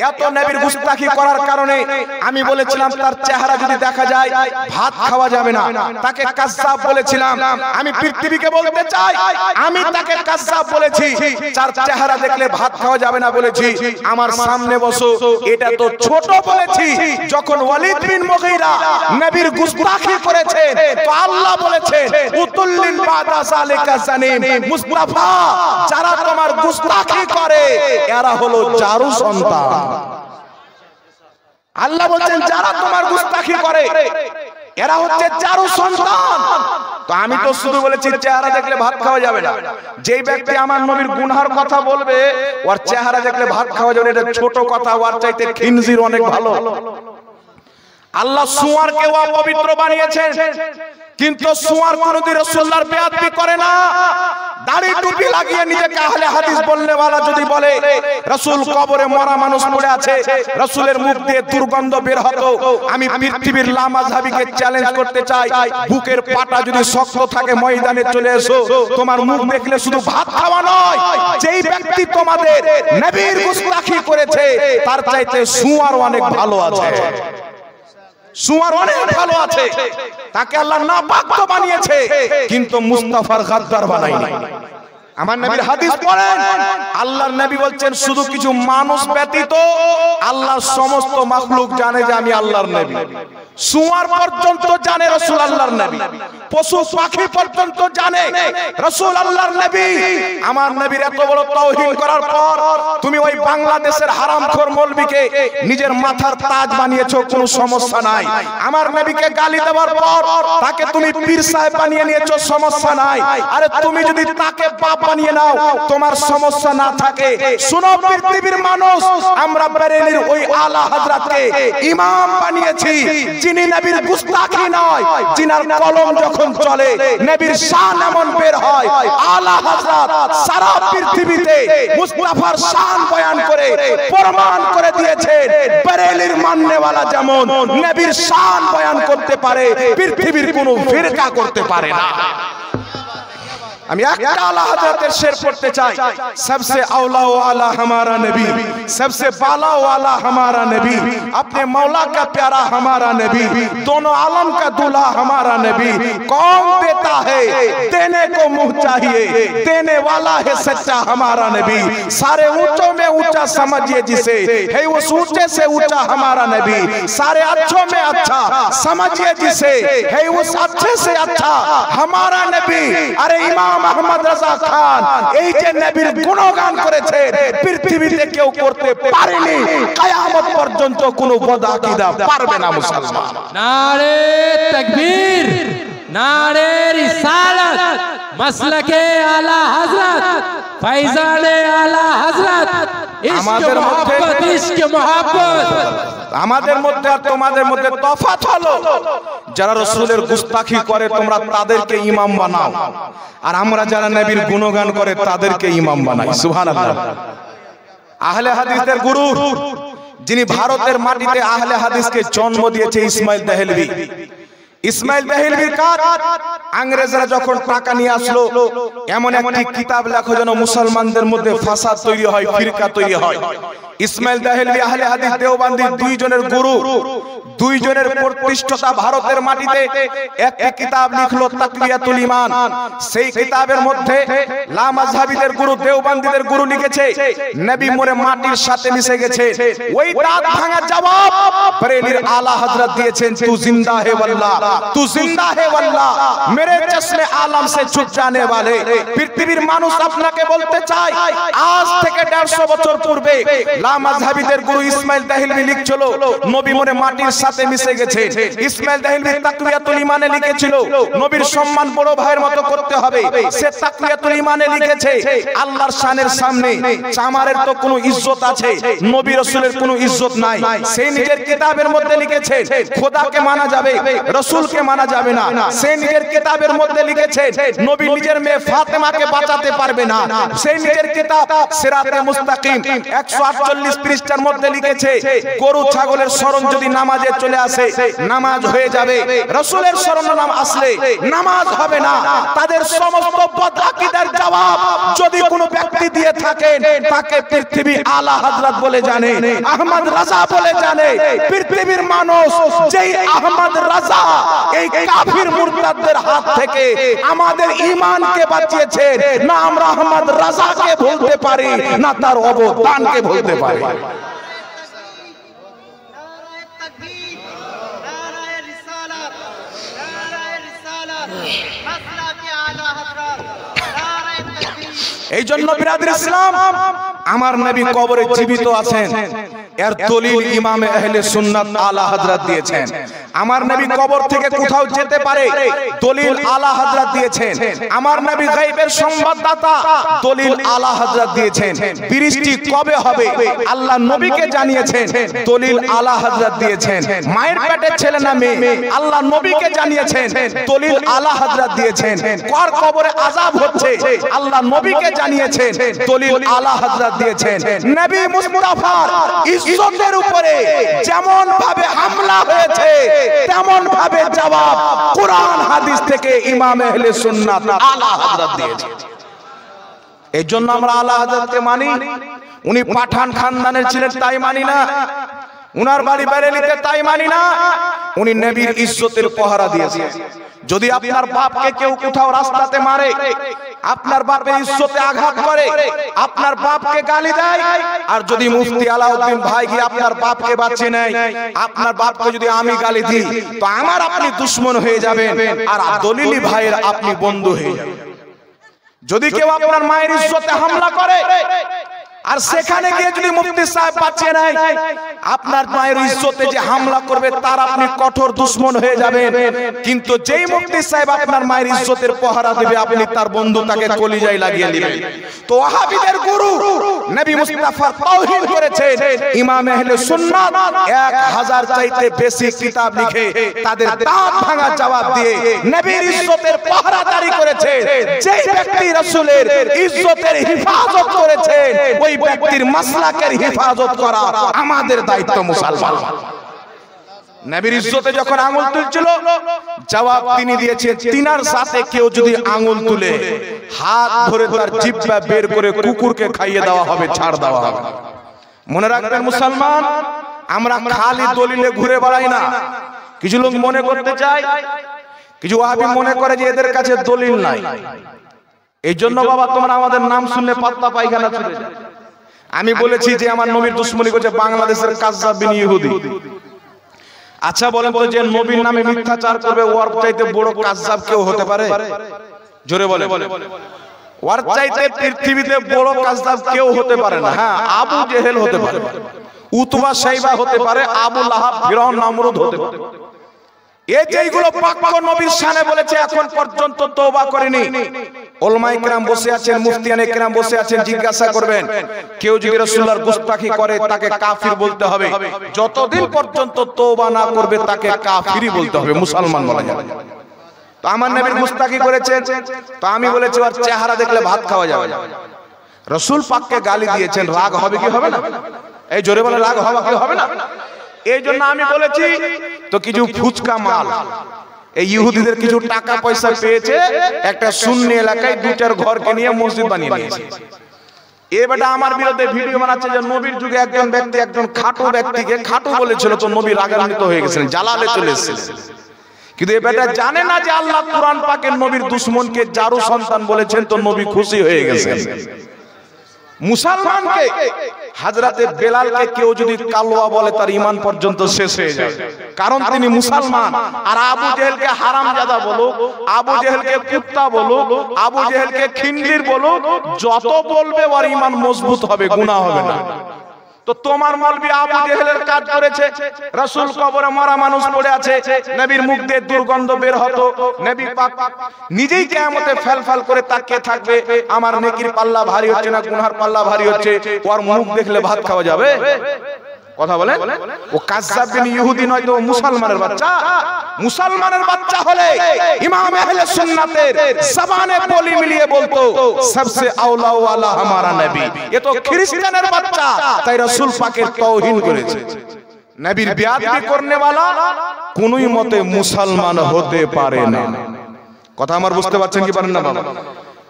এত নবীর গুস্তাখি করার কারণে আমি বলেছিলাম তার চেহারা যদি দেখা যায় ভাত খাওয়া যাবে না, তাকে কাজ্জাব বলেছিলাম। আমি পৃথিবীকে বলতে চাই, আমি তাকে কাজ্জাব বলেছি, যার চেহারা দেখলে ভাত খাওয়া যাবে না বলেছি। আমার সামনে বসো, এটা তো ছোট বলেছি। যখন ওয়ালিদ বিন মুগীরা নবীর গুস্তাখি করেছে, তো আল্লাহ বলেছেন উতুল্লিন বাদা যালিকা জানিম, মুস্তাফা যারা তোমার গুস্তাখি করে এরা হলো জারু সন্তান। আল্লাহ বলছেন যারা তোমার গুস্তাখি করে এরা হচ্ছে জারু সন্তান। তো আমি তো শুধু বলেছি চেহারা দেখলে ভাত খাওয়া যাবে না। যেই ব্যক্তি আমার নবীর গুনার কথা বলবে, ওর চেহারা দেখলে ভাত খাওয়া যাবে, এটা ছোট কথা, ওর চাইতে খিনজির অনেক ভালো। আল্লাহ সুয়ারকে অপবিত্র বানিয়েছেন, কিন্তু সুয়ার কোনদিন রাসূলুল্লাহর বেয়াদবি করে না। দাড়ি টুপি লাগিয়ে নিজেকে আহলে হাদিস বলনেওয়ালা যদি বলে রাসূল কবরে মরা মানুষ পড়ে আছে, রাসূলের মুখ দিয়ে দুর্গন্ধ বের হতো, আমি পৃথিবীর লামাযহাবিকে চ্যালেঞ্জ করতে চাই, বুকের পাটা যদি শক্ত থাকে ময়দানে চলে এসো। তোমার মুখ দেখলে শুধু ভাত খাওয়া নয়, যেই ব্যক্তি তোমাদের নবীর গুস্তাখি করেছে তার চাইতে সুয়ার অনেক ভালো আছে, সুয়ার অনেক ভালো আছে। তাকে আল্লাহ নাপাক তো বানিয়েছে, কিন্তু মুস্তাফার গাদ্দার বানায়নি। আমার নবীর হাদিস পড়েন, আল্লাহর নবী বলছেন শুধু কিছু মানুষ ব্যতীত আল্লাহর সমস্ত মাখলুক জানে যে আমি আল্লাহর নবী। সুয়ার পর্যন্ত জানে রাসূল আল্লাহর নবী, পশু পাখি পর্যন্ত জানে রাসূল আল্লাহর নবী। আমার নবীর এত বড় তাওহীদ করার পর তুমি ওই বাংলাদেশের হারামখোর মৌলবীকে নিজের মাথার তাজ বানিয়েছো, কোনো সমস্যা নাই। আমার নবীকে গালি দেওয়ার পর তাকে তুমি পীর সাহেব বানিয়ে নিয়েছো, সমস্যা নাই। আরে তুমি যদি তাকে বাপ বানিয়ে নাও, তোমার সমস্যা না থাকে। শুনো পৃথিবীর মানুষ, আমরা বেরেলির ওই আলা হযরতকে ইমাম বানিয়েছি, যিনি নবীর গুস্তাখি নয়, যিনার কলম যখন চলে নবীর শান এমন বের হয়। আলা হযরত সারা পৃথিবীতে মুস্তাফার শান বয়ান করে প্রমাণ করে দিয়েছেন, বেরেলির মাননেওয়ালা যেমন নবীর শান বয়ান করতে পারে, পৃথিবীর কোনো ফিরকা করতে পারে না। আমি একটা আলা হযরতের শের পড়তে চাই, सबसे औला वाला हमारा नबी, सबसे बाला वाला हमारा नबी, अपने मौला का प्यारा हमारा नबी, दोनों आलम का दूल्हा हमारा नबी। कौन देता है देने को मुंह चाहिए, देने वाला है सच्चा हमारा नबी। सारे ऊंचों में ऊंचा समझिए जिसे, है उस ऊंचे से ऊंचा हमारा नबी। सारे अच्छों में अच्छा समझिए जिसे, है उस अच्छे से अच्छा हमारा नबी। अरे इमाम আহমদ রাজা খান এই যে নবীর গুণগান করেছে, পৃথিবীতে কেউ করতে পারেনি, কিয়ামত পর্যন্ত কোনো বদআকিদা পারবে না মুসলমান। নারে তাকবীর, নারে রিসালাত, মাসলাকে আলা হযরত, ফাইজানে আলা হযরত, আমাদের মধ্যে ইশক মোহাব্বত, আমাদের মধ্যে আর তোমাদের মধ্যে তফাৎ হলো, যারা রাসূলের গুস্তাখি করে তোমরা তাদেরকে ইমাম বানাও, আর আমরা যারা নবীর গুণগান করে তাদেরকে ইমাম বানাই। সুবহানাল্লাহ। আহলে হাদিসদের গুরু, যিনি ভারতের মাটিতে আহলে হাদিসকে জন্ম দিয়েছে, ইসমাইল দেহলভী। ইসমাইল দেহলভীর কাজ, ইংরেজরা যখন টাকা নিয়ে আসলো, এমন একটি কিতাব লেখো যেন মুসলমানদের মধ্যে ফাসাদ তৈরি হয়, ফিরকা তৈরি হয়। ইসমাইল দেহলভী আহলে হাদিস দেওবন্দি দুইজনের গুরু, দুইজনের প্রতিষ্ঠিতা ভারতের মাটিতে একটি কিতাব লিখলো তাকবিয়াতুল ঈমান। সেই কিতাবের মধ্যে লামাযহাবিদের গুরু দেওবন্দিদের গুরু লিখেছে নবী মরে মাটির সাথে মিশে গেছে। ওই দাঁত ভাঙা জবাব বেরেলির আলা হযরত দিয়েছেন, তু জিন্দা হে ওয়াল্লাহ, तू जिंदा है वल्लाह मेरे चश्मे आलम से छुप जाने वाले পৃথিবীর মানুষ আপনাকে বলতে চায় আজ থেকে 150 বছর পূর্বে লামাযহাবিদের গুরু ইসমাইল দাহিলভি লিখছিল নবী মনে মাটির সাথে মিশে গেছে ইসমাইল দাহিলভি তাকওয়াতুল ঈমানে লিখেছিল নবীর সম্মান বড় ভাইয়ের মতো করতে হবে সে তাকওয়াতুল ঈমানে লিখেছে আল্লাহর শানের সামনে চামারের তো কোনো ইজ্জত আছে নবী রাসূলের কোনো ইজ্জত নাই সে নিজের কিতাবের মধ্যে লিখেছে খোদাকে মানা যাবে রাসূলকে মানা যাবে না সে নিজের কিতাবের মধ্যে লিখেছে নবী নিজের মেয়ে ফাতেমাকে বাঁচাতে পারবে না সে নিজের কিতাব সিরাতে মুস্তাকিম 148 পৃষ্ঠার মধ্যে লিখেছে গরু ছাগলের শরণ যদি নামাজে চলে আসে নামাজ হয়ে যাবে রাসূলের শরণ নাম আসলে নামাজ হবে না তাদের সমস্ত বদআকিদার জবাব যদি কোনো ব্যক্তি দিয়ে থাকেন তাকে পৃথিবী আলা হযরত বলে জানে আহমদ রাজা বলে জানে পৃথিবীর মানুষ যেই আহমদ রাজা এই কাফির মুরতাদদের হাত থেকে আমাদের ঈমানকে বাঁচিয়েছে না আমরা আহমদ রাজাকে বলতে পারি না তার অবদানকে বলতে পারি এই জন্য বিরাদর ইসলাম আমার নবী কবরে জীবিত আছেন এর দলিল ইমামে আহলে সুন্নাত আলা হযরত দিয়েছেন আমার নবী কবর থেকে কোথাও যেতে পারে দলিল আলা হযরত দিয়েছেন আমার নবী গায়বের সংবাদদাতা দলিল আলা হযরত দিয়েছেন বৃষ্টি কবে হবে আল্লাহ নবীকে জানিয়েছেন দলিল আলা হযরত দিয়েছেন মায়ের পেটের ছেলে না মেয়ে আল্লাহ নবীকে জানিয়েছেন দলিল আলা হযরত দিয়েছেন কার কবরে আযাব হচ্ছে আল্লাহ নবীকে জানিয়েছেন দলিল আলা হযরত দিয়েছেন নবী মুস্তাফার ইজ্জতের উপরে যেমন ভাবে হামলা হয়েছে তেমন ভাবে জবাব কুরআন হাদিস থেকে ইমাম আহলে সুন্নাত আলা হযরত দিয়েছে এজন্য আমরা আলা হযরতকে মানি উনি পাঠান খানদানের ছিলেন তাই মানি না উনার বাড়ি বেরেলিতে তাই মানি না উনি নবীর ইজ্জতের পাহারা দিয়েছেন যদি আপনার বাপকে কেউ কোথাও রাস্তাতে মারে আপনার বাপের ইজ্জতে আঘাত করে আপনার বাপকে গালি দেয় আর যদি মুফতি আলাউদ্দিন ভাই গিয়ে আপনার বাপকে বাঁচিয়ে নেয় আপনার বাপকে যদি আমি গালি দিই তো আমার আপনি দুশমন হয়ে যাবেন আর দলিলি ভাইয়ের আপনি বন্ধু হয়ে যাবেন যদি কেউ আপনার মায়ের ইজ্জতে হামলা করে আর সেখানে গিয়ে যদি মুফতি সাহেব বাঁচিয়ে নেয় আপনার মায়ের ইজ্জতে যে হামলা করবে তার আপনি কঠোর দুশমন হয়ে যাবেন কিন্তু যেই মুফতি সাহেব আপনার মায়ের ইজ্জতের পাহারা দেবে আপনি তার বন্ধু তাকে কলিজায় লাগিয়ে দিবেন তো ওয়াহাবিদের গুরু নবী মুস্তাফা তাওহীদ করেছেন ইমাম আহলে সুন্নাত 1000 চাইতে বেশি কিতাব লিখে তাদের দাঁত ভাঙা জবাব দিয়ে নবীর ইজ্জতের পাহারাদারি করেছে যেই ব্যক্তি রাসূলের ইজ্জতের হিফাজত করেছে ওই ব্যক্তির মাসলাকের হিফাজত করা আমাদের দায়িত্ব মুসলমান নবীর ইজ্জতে যখন আঙ্গুল তুলছিল জবাব তিনি দিয়েছেন তিনার সাথে কেউ যদি আঙ্গুল তুলে হাত ধরে তার জিহ্বা বের করে কুকুরকে খাইয়ে দেওয়া হবে ছাড় দেওয়া হবে মনে রাখবেন মুসলমান আমরা খালি দলিলে ঘুরে বেড়াই না কিছু লোক মনে করতে চায় কিছু ওয়াহাবি মনে করে যে এদের কাছে দলিল নাই এই জন্য বাবা তোমরা আমাদের নাম শুনলে পাত্তা পায়খানা চলে যায় আমি বলেছি যে আমার নবীর দুশমনি করছে বাংলাদেশের কাজ্জাব বিন ইহুদি আচ্ছা বলেন তো যে নবীর নামে মিথ্যাচার করবে ওর চাইতে বড় কাজ্জাব কেউ হতে পারে জোরে বলে ওর চাইতে পৃথিবীতে বড় কাজ্জাব কেউ হতে পারে না হ্যাঁ আবু জেহেল হতে পারে উতবা শাইবা হতে পারে আবু লাহাব ফিরআউন নমরুদ হতে পারে এই যেগুলো পাক নবীর শানে বলেছে এখন পর্যন্ত তওবা করেনি উলামায়ে কেরাম বসে আছেন মুফতিয়ানে কেরাম বসে আছেন জিজ্ঞাসা করবেন কেউ যদি রাসূলুল্লাহর গুস্তাখি করে তাকে কাফির বলতে হবে যতদিন পর্যন্ত তওবা না করবে তাকে কাফিরই বলতে হবে মুসলমান বলা যাবে তো আমার নবীর গুস্তাখি করেছে তো আমি বলেছি ওর চেহারা দেখলে ভাত খাওয়া যাবে না রাসূল পাককে গালি দিয়েছেন রাগ হবে কি হবে না এই জোরে বলে রাগ হবে কি হবে না এই জন্য আমি বলেছি তো কিছু ফুচকা মাল এই ইহুদিদের কিছু টাকা পয়সা পেয়েছে একটা সুন্নি এলাকায় দুইটার ঘরকে নিয়ে মসজিদ বানিয়ে নিয়েছে এ বেটা আমার বিরুদ্ধে ভিডিও বানাচ্ছে যে নবীর যুগে একজন ব্যক্তি একজন খাটো ব্যক্তিকে খাটো বলেছিল তো নবী রাগান্বিত হয়ে গেছিলেন জালালে চলে এসেছিলেন কিন্তু এ বেটা জানে না যে আল্লাহ কুরআন পাকের নবীর দুশমনকে জারু সন্তান বলেছেন তো নবী খুশি হয়ে গেছেন মুসলমানকে হযরতে বেলালকে কেউ যদি কালোয়া বলে তার ঈমান পর্যন্ত শেষ হয়ে যায়, কারণ তিনি মুসলমান। আর আবু জেহেলকে হারামজাদা বলো, আবু জেহেলকে কুত্তা বলো, আবু জেহেলকে খিন্দির বলো, যত বলবে ওর ঈমান মজবুত হবে, গুনাহ হবে না। তো তোমার মৌলবি আবু জেহেলের কাজ করেছে, রাসূল কবরে মরা মানুষ পড়ে আছে, নবীর মুখ দিয়ে দুর্গন্ধ বের হতো, নবী পাক নিজেই কিয়ামতে ফেলফেল করে তাকিয়ে থাকবে, আমার নেকির পাল্লা ভারী হচ্ছে না গুনার পাল্লা ভারী হচ্ছে, ওর মুখ দেখলে ভাত খাওয়া যাবে? কথা বলেন। ও কাজ্জাব বিন ইহুদি নয় তো মুসলমানের বাচ্চা। মুসলমানের বাচ্চা হলে ইমাম আহলে সুন্নাতের জবানে বলি মিলিয়ে বলতো সবসে আওলা ওয়ালা हमारा নবী। এ তো খ্রিস্টানের বাচ্চা, তাই রাসূল পাকের তাওহীন করেছে। নবীর বেয়াদবি করনে वाला কোনই মতে মুসলমান হতে পারে না। কথা আমার বুঝতে পারছেন কি পারেন না বাবা?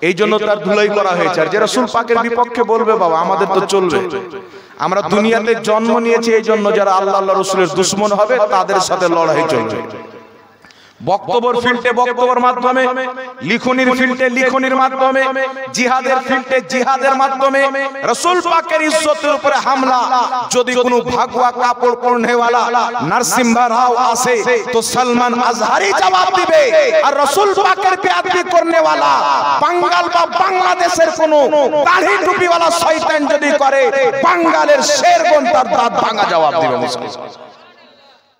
এই জন্য তার ধুলাই করা হয়েছে। আর যে রাসূল পাকের বিপক্ষে বলবে বাবা আমাদের তো চলবে। আমরা দুনিয়াতে জন্ম নিয়েছি এই জন্য যারা আল্লাহ আল্লাহ রাসূলের দুশমন হবে তাদের সাথে লড়াই চলবে। বক্তব্যের ফিল্ডে বক্তব্যের মাধ্যমে, লিখনির ফিল্ডে লিখনির মাধ্যমে, জিহাদের ফিল্ডে জিহাদের মাধ্যমে রাসূল পাকের ইজ্জতের উপরে হামলা। যদি কোনো ভাগওয়া কাপড় পরনেওয়ালা নরসিংহা রাও আসে তো সলমান আজহারি জবাব দিবে। আর রাসূল পাকের বেয়াদবি করনেওয়ালা বাঙ্গাল বা বাংলাদেশের কোনো দাড়ি টুপিওয়ালা শয়তান যদি করে, বাঙ্গালের শেরগণ তার দাঁত ভাঙা জবাব দিবে। মুসলমান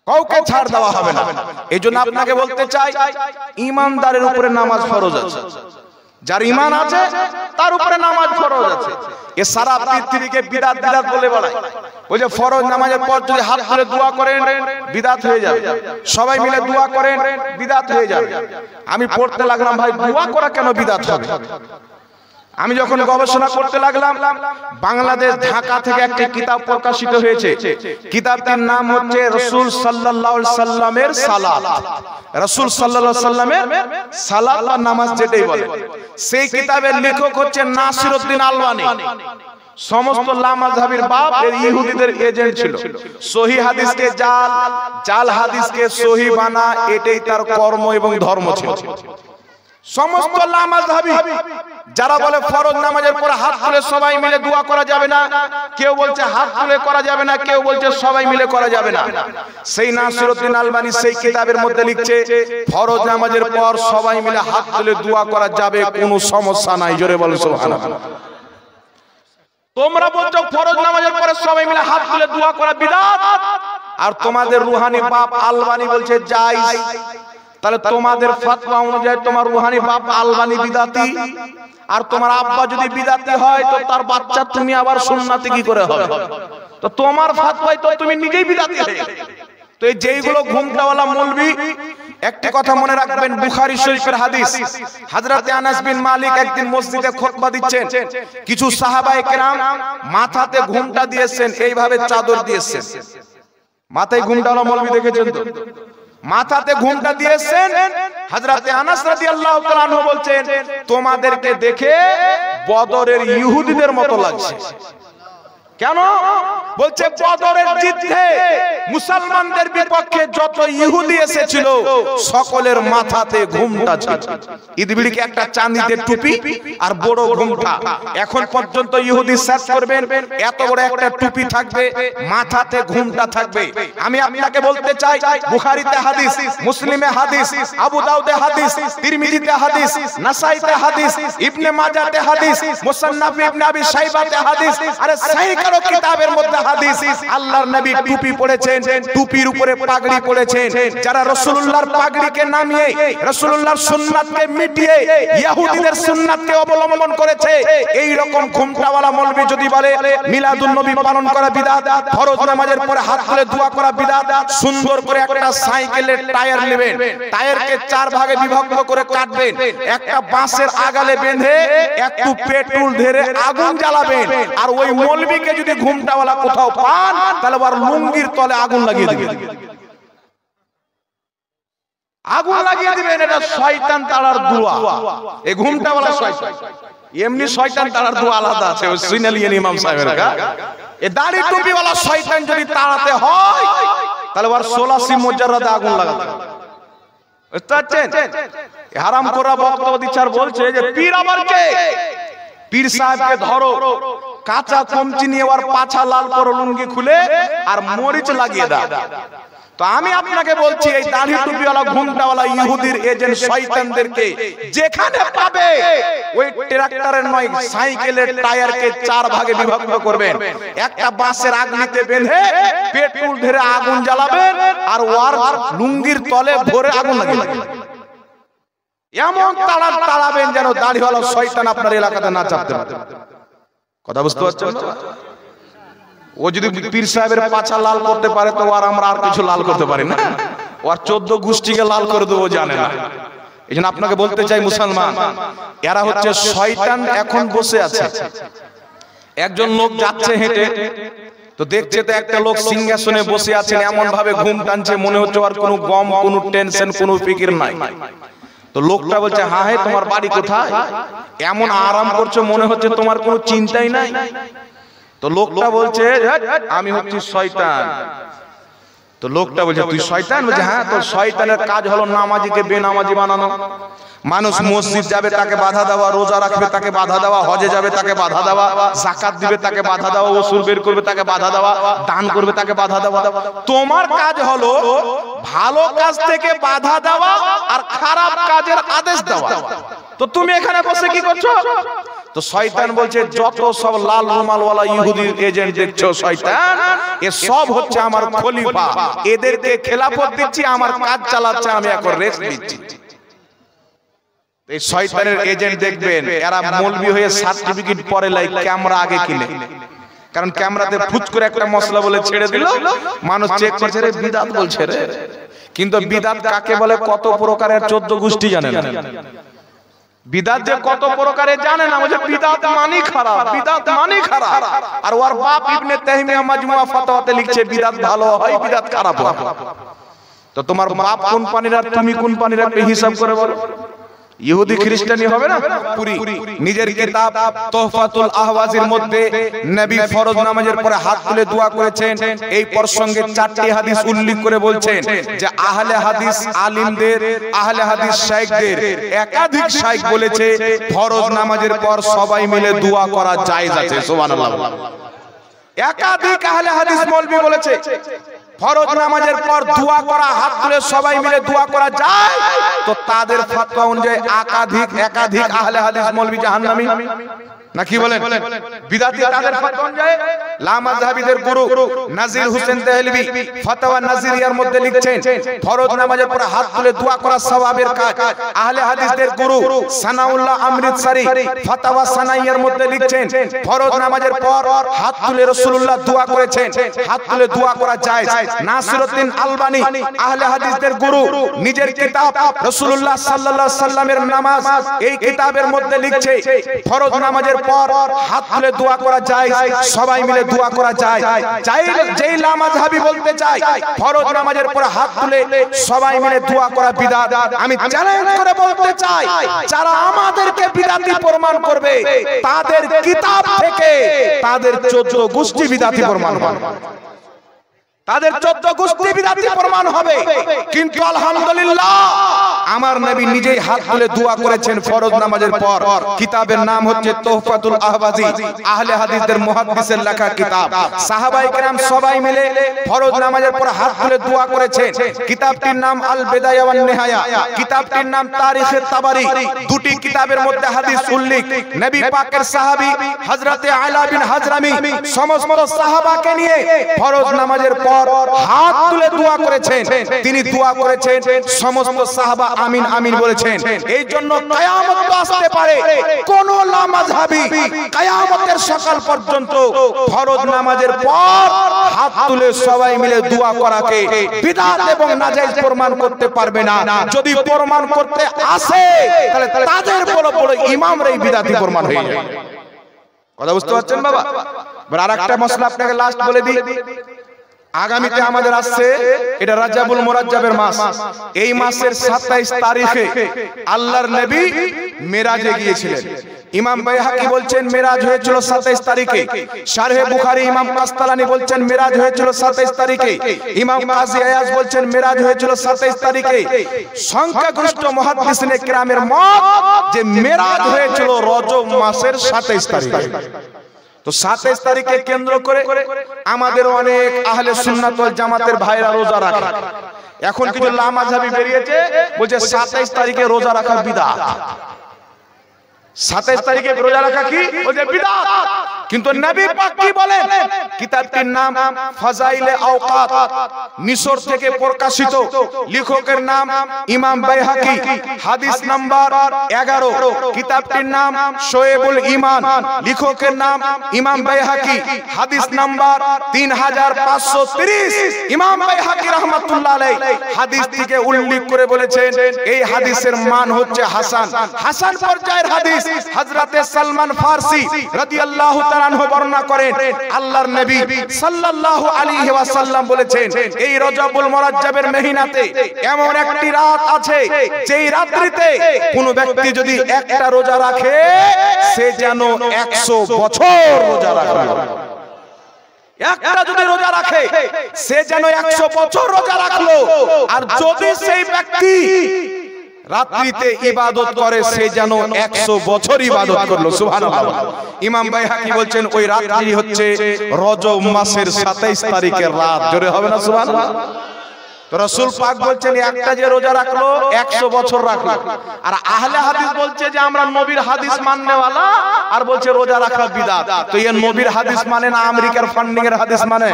কাউকে ছাড় দেওয়া হবে না। এইজন্য আপনাকে বলতে চাই, ঈমানদারের উপরে নামাজ ফরজ আছে। যার ঈমান আছে তার উপরে নামাজ ফরজ আছে। এ সারা পৃথিবীকে বিদআত বিদআত বলে বেড়ায়। ওই যে ফরজ নামাজের পর যদি হাত তুলে দোয়া করেন বিদআত হয়ে যাবে, সবাই মিলে দোয়া করেন বিদআত হয়ে যাবে। আমি পড়তে লাগলাম ভাই দোয়া করা কেন বিদআত হবে? আমি যখন গবেষণা করতে লাগলাম, বাংলাদেশ ঢাকা থেকে একটি কিতাব প্রকাশিত হয়েছে। কিতাবটির নাম হচ্ছে রাসূল সাল্লাল্লাহু আলাইহি সাল্লামের সালাত। রাসূল সাল্লাল্লাহু আলাইহি সাল্লামের সালাত বা নামাজ যেটাই বলে, সেই কিতাবের লেখক হচ্ছে নাসিরউদ্দিন আলবানী। সমস্ত লামাযহাবির বাপ ইহুদিদের এজেন্ট ছিল। সহিহ হাদিসকে জাল, জাল হাদিসকে সহিহ বানা, এটাই তার কর্ম এবং ধর্ম ছিল। সমস্ত লামাযহাবী যারা বলে ফরজ নামাজের পরে হাত তুলে সবাই মিলে দোয়া করা যাবে না, কেউ বলছে হাত তুলে করা যাবে না, কেউ বলছে সবাই মিলে করা যাবে না, সেই নাসিরউদ্দিন আলবানী সেই কিতাবের মধ্যে লিখছে ফরজ নামাজের পর সবাই মিলে হাত তুলে দোয়া করা যাবে, কোনো সমস্যা নাই। জোরে বলেন সুবহানাল্লাহ। তোমরা বলছো ফরজ নামাজের পরে সবাই মিলে হাত তুলে দোয়া করা বিদআত, আর তোমাদের রুহানি বাপ আলবানী বলছে জায়েজ। তাহলে তোমাদের ফতোয়া অনুযায়ী তোমার রুহানি বাপ আলবানী বিদআতি, আর তোমার আব্বা যদি বিদআতি হয় তো তার বাচ্চা তুমি আবার সুন্নাতি কি করে হবে? তো তোমার ফতোয়ায় তো তুমি নিজেই বিদআতি হয়ে। তো এই যেইগুলো ঘুমটাওয়ালা মৌলবি, একটি কথা মনে রাখবেন, বুখারী শরীফের হাদিস, হযরতে আনাস বিন মালিক একদিন মসজিদে খুতবা দিচ্ছেন, কিছু সাহাবায়ে কেরাম মাথাতে ঘুমটা দিয়েছেন, এইভাবে চাদর দিয়েছেন। মাথায় ঘুমটাওয়ালা মৌলবি দেখেছেন তো? মাথাতে ঘুমটা দিয়েছেন। হযরতে আনাস রাদিয়াল্লাহু তাআলা আনহু বলছেন তোমাদেরকে দেখে বদরের ইহুদিদের মতো লাগছে। কেন বলছে? বদরের যুদ্ধে মুসলমানদের বিপক্ষে যত ইহুদি এসেছিল সকলের মাথাতে ঘুমটা ছিল। ঈদবিড়িকে একটা চাঁদিতে টুপি আর বড় ঘুমটা। এখন পর্যন্ত ইহুদি সার্চ করবেন এত বড় একটা টুপি থাকবে, মাথাতে ঘুমটা থাকবে। আমি আপনাকে বলতে চাই, বুখারীতে হাদিস, মুসলিমে হাদিস, আবু দাউদে হাদিস, তিরমিজিতে হাদিস, নাসাইতে হাদিস, ইবনে মাজাহতে হাদিস, মুসান্নাফ ইবনে আবি শাইবাতে হাদিস, আরে সহিহ কিতাবের মধ্যে হাদিস। আল্লাহর নবী টুপি পড়েছেন, টুপির উপরে পাগড়ি পড়েছেন। যারা রাসূলুল্লাহর পাগড়িকে নামিয়ে রাসূলুল্লাহর সুন্নাতকে মিটিয়ে ইহুদিদের সুন্নাতকে অবলম্বন করেছে, এই রকম ঘুমটাওয়ালা মৌলবি যদি বলে মিলাদুন নবী পালন করা বিদআত, ফরজ নামাজের পরে হাত তুলে দোয়া করা বিদআত, সুন্দর করে একটা সাইকেলের টায়ার নেবেন, টায়ারকে চার ভাগে বিভক্ত করে কাটবেন, একটা বাঁশের আগালে বেঁধে একটু পেট্রোল ঢেলে আগুন জ্বালাবেন। আর ওই মৌলবিকে যদি ঘুমটাওয়ালা কোথাও পান তাহলে আবার লুঙ্গির তলে আগুন লাগিয়ে দিবেন, আগুন লাগিয়ে দিবেন। এটা শয়তান তাড়ার দোয়া। এই ঘুমটাওয়ালা শয়তান, এমনি শয়তান তাড়ার দোয়া আলাদা আছে, ওই সিনালিয়ান ইমাম সাহেবের কা। এই দাড়ি টুপিওয়ালা শয়তান যদি তাড়াতে হয় তাহলে আবার ৮৬ মুজাররাদে আগুন লাগাতে হবে। বুঝতে পারছেন? হারাম করা বক্তব্য দিচ্ছার বলছে যে পীর আবার কে? পীর সাহেবকে ধরো, কাঁচা কমচি নিয়ে আর পাছা লাল করো লুঙ্গি খুলে আর মরিচ লাগিয়ে দাও। তো আমি আপনাকে বলছি এই দাড়ি টুপিওয়ালা ঘুমটাওয়ালা ইহুদির এজেন্ট শয়তানদেরকে যেখানে পাবে ওই ট্রাক্টরের নয় সাইকেলের টায়ারকে 4 ভাগে বিভক্ত করবেন, একটা বাঁশের আগলিতে বেঁধে পেট্রোল ঢেলে আগুন জ্বালাবেন আর ওর লুঙ্গির তলে ভরে আগুন লাগিয়ে দেবেন। এমন তাড়াবেন যেন দাড়িওয়ালা শয়তান আপনার এলাকাতে না চাপতে পারে। কথা বুঝতে পারছেন? ও যদি পীর সাহেবের পাছা লাল করতে পারে তো আর আমরা আর কিছু লাল করতে পারি না, ওর 14 গোষ্ঠীকে লাল করে দেবো জানে না। এই জন্য আপনাকে বলতে চাই মুসলমান, এরা হচ্ছে শয়তান। এখন বসে আছে, একজন লোক যাচ্ছে হেঁটে, তো দেখছে তো একটা লোক সিংহাসনে বসে আছেন, এমন ভাবে ঘুম টানছে মনে হচ্ছে আর কোনো গম, কোনো টেনশন, কোনো ফিকির নাই। তো লোকটা বলছে, হ্যাঁ হ্যাঁ তোমার বাড়ি কোথায়? এমন আরাম করছো মনে হচ্ছে তোমার কোনো চিন্তাই নাই। তো লোকটা বলছে, আমি হচ্ছি শয়তান। তো লোকটা বলছে, তুই শয়তান? বলছে, হ্যাঁ। তো শয়তানের কাজ হলো নামাজিকে বেনামাজি বানানো। মানুষ মসজিদ যাবে তাকে বাধা দেওয়া, রোজা রাখবে তাকে বাধা দেওয়া, হজে যাবে তাকে বাধা দেওয়া, যাকাত দিবে তাকে বাধা দেওয়া, ওসুল বের করবে তাকে বাধা দেওয়া, দান করবে তাকে বাধা দেওয়া। তোমার কাজ হলো ভালো কাজ থেকে বাধা দেওয়া আর খারাপ কাজের আদেশ দেওয়া। তো তুমি এখানে বসে কি করছো? তো শয়তান বলছে, যত সব লাল রুমালওয়ালা ইহুদির এজেন্ট দেখছো শয়তান, এ সব হচ্ছে আমার খলিফা, এদেরকে খেলাফত দিচ্ছি, আমার কাজ চালাচ্ছে, আমি এখন রেস্ট দিচ্ছি। এই শয়তানের এজেন্ট দেখবেন এরা মৌলবি হয়ে সার্টিফিকেট পরে লাই ক্যামেরা আগে কিনে, কারণ ক্যামেরাতে ফুচ করে একটা মশলা বলে ছেড়ে দিল, মানুষ চেক করছে রে বিদাত বলছে রে। কিন্তু বিদাত কাকে বলে কত প্রকারের 14 গোষ্ঠী জানে না। বিদাত যে কত প্রকারের জানে না, বলে বিদাত মানি খারাপ, বিদাত মানি খারাপ। আর ওর বাপ ইবনে তাইমিয়া মাজমুয়া ফাতাওয়াতে লিখছে বিদাত ভালো হয়, বিদাত খারাপ হয়। তো তোমার বাপ কোন পানির আর তুমি কোন পানির একটা হিসাব করে বলো। ইহুদি খ্রিস্টানি হবে না পুরি। নিজের কিতাব তোহফাতুল আহওয়াজের মধ্যে নবী ফরজ নামাজের পরে হাত তুলে দোয়া করেছেন। এই প্রসঙ্গে 4টি হাদিস উল্লেখ করে বলছেন যে আহলে হাদিস আলিমদের, আহলে হাদিস শাইখদের একাধিক শাইখ বলেছে ফরজ নামাজের পর সবাই মিলে দোয়া করা জায়েজ আছে। সুবহানাল্লাহ। একাধিক আহলে হাদিস মৌলবি বলেছে ফরজ নামাজের পর দোয়া করা, হাত তুলে সবাই মিলে দোয়া করা যায়। তো তাদের ফতোয়া অনুযায়ী একাধিক আহলে হাদিস মৌলবি জাহান্নামী না কি বলেন? বিদাতি তাদের ফতোয়া অনুযায়ী লামাযহাবীদের গুরু নাজির হোসেন দেহলভী ফতোয়া নাজিরিয়ার মধ্যে লিখছেন ফরজ নামাজের পর হাত তুলে দোয়া করা সওয়াবের কাজ। আহলে হাদিসদের গুরু সানাউল্লাহ অমৃতসরী ফতোয়া সানাইয়ার মধ্যে লিখছেন ফরজ নামাজের পর হাত তুলে রাসূলুল্লাহ দোয়া করেছেন, হাত তুলে দোয়া করা যায়। নাসিরউদ্দিন আলবানী আহলে হাদিসদের গুরু নিজের কিতাব রাসূলুল্লাহ সাল্লাল্লাহু আলাইহি সাল্লামের নামাজ, এই কিতাবের মধ্যে লিখছে ফরজ নামাজের পর হাত তুলে দোয়া করা যায়, সবাই মিলে দোয়া করা যায়। যেই লামাযহাবী বলতে চায় ফরজ নামাজের পর হাত তুলে সবাই মিলে দোয়া করা বিদআত, আমি চ্যালেঞ্জ করে বলতে চাই যারা আমাদেরকে বিদআতি প্রমাণ করবে তাদের কিতাব থেকে তাদের 14 গোষ্ঠী বিদআতি প্রমাণ হবে, তাদের 14 গোষ্ঠী বিদআতি প্রমাণ হবে। কিন্তু আলহামদুলিল্লাহ আমার নবী নিজেই হাত তুলে দোয়া করেছেন ফরজ নামাজের পর। কিতাবের নাম হচ্ছে তোহফাতুল আহওয়াজি, আহলে হাদিসদের মুহাদ্দিসের লেখা কিতাব। সাহাবায়ে কেরাম সবাই মিলে ফরজ নামাজের পর হাত তুলে দোয়া করেছেন। কিতাবটির নাম আল বিদায়া ওয়ান নিহায়া, কিতাবটির নাম তারিখে তাবারি। দুটি কিতাবের মধ্যে হাদিস উল্লেখ। নবী পাকের সাহাবী হযরতে আলা বিন হাজরামি সমস্ত সাহাবাকে নিয়ে ফরজ নামাজের পর হাত তুলে দোয়া করেছেন। তিনি দোয়া করেছেন, সমস্ত সাহাবা আমিন আমিন বলেছেন। এই জন্য কিয়ামত আসতে পারে কোন লামাযহাবী কিয়ামতের সকাল পর্যন্ত ফরজ নামাজের পর হাত তুলে সবাই মিলে দোয়া করাকে বিদআত এবং নাজায়েজ প্রমাণ করতে পারবে না। যদি প্রমাণ করতে আসে তাহলে তাদের বড় বড় ইমামরাই বিদআতি প্রমাণ হয়ে যায়। কথা বুঝতে পারছেন বাবা? এবার আরেকটা মশলা আপনাকে লাস্ট বলে দিই। আগামীতে আমাদের আসছে এটা রাজাবুল মুরাজ্জাবের মাস। এই মাসের 27 তারিখে আল্লাহর নবী মেরাজে গিয়েছিলেন। ইমাম বাইহাকি বলছেন মেরাজ হয়েছিল 27 তারিখে। শারহে বুখারী ইমাম কাসতালানি বলছেন মেরাজ হয়েছিল 27 তারিখে। ইমাম কাজী আয়াজ বলছেন মেরাজ হয়েছিল 27 তারিখে। সংখ্যাগরিষ্ঠ মুহাদ্দিসিনে কেরামের মত যে মেরাজ হয়েছিল রজব মাসের 27 তারিখে। তো 27 তারিখে কেন্দ্র করে আমাদের অনেক আহলে সুন্নাত ওয়াল জামাতের ভাইরা রোজা রাখে। এখন কিছু লামাযহাবি বেরিয়েছে বলছে 27 তারিখে রোজা রাখা বিদআত। 27 তারিখে রোজা রাখা কি বলছে বিদআত। কিন্তু নবী পাক কি বলেন? কিতাবটির নাম ফাজাইলে আওকাত, মিশর থেকে প্রকাশিত, লেখকের নাম ইমাম বাইহাকি, হাদিস নাম্বার 11। কিতাবটির নাম শোয়েবুল ঈমান, লেখকের নাম ইমাম বাইহাকি, হাদিস নাম্বার 3530। ইমাম বাইহাকি রাহমাতুল্লাহ আলাইহি হাদিস থেকে উল্লেখ করে বলেছেন এই হাদিসের মান হচ্ছে হাসান। হাসান পর্যায়ের হাদিস হযরতে সালমান ফারসি রাদিয়াল্লাহু তাআলা আনহু বর্ণনা করেন আল্লাহর নবী সাল্লাল্লাহু আলাইহি ওয়াসাল্লাম বলেছেন এই রজবুল মুরাজ্জাবের মহিনাতে এমন একটি রাত আছে যেই রাত্রিতে কোন ব্যক্তি যদি একটা রোজা রাখে সে যেন 100 বছর রোজা রাখে। একটা যদি রোজা রাখে সে যেন 100 বছর রোজা রাখলো। আর যদি সেই ব্যক্তি রাত্রিতে ইবাদত করে সে যেন 100 বছর ইবাদত করলো। সুবহানাল্লাহ। ইমাম বাইহাকি বলছেন ওই রাত্রি হচ্ছে রজব মাসের 27 তারিখের রাত। জোরে হবে না সুবহানাল্লাহ? তো রাসূল পাক বলছেন একটা যে রোজা রাখলো 100 বছর রাখলো। আর আহলে হাদিস বলছে যে আমরা নবীর হাদিস মাননেওয়ালা, আর বলছে রোজা রাখা বিদআত। তো এই নবীর হাদিস মানে না আমেরিকার ফান্ডিং এর হাদিস মানে?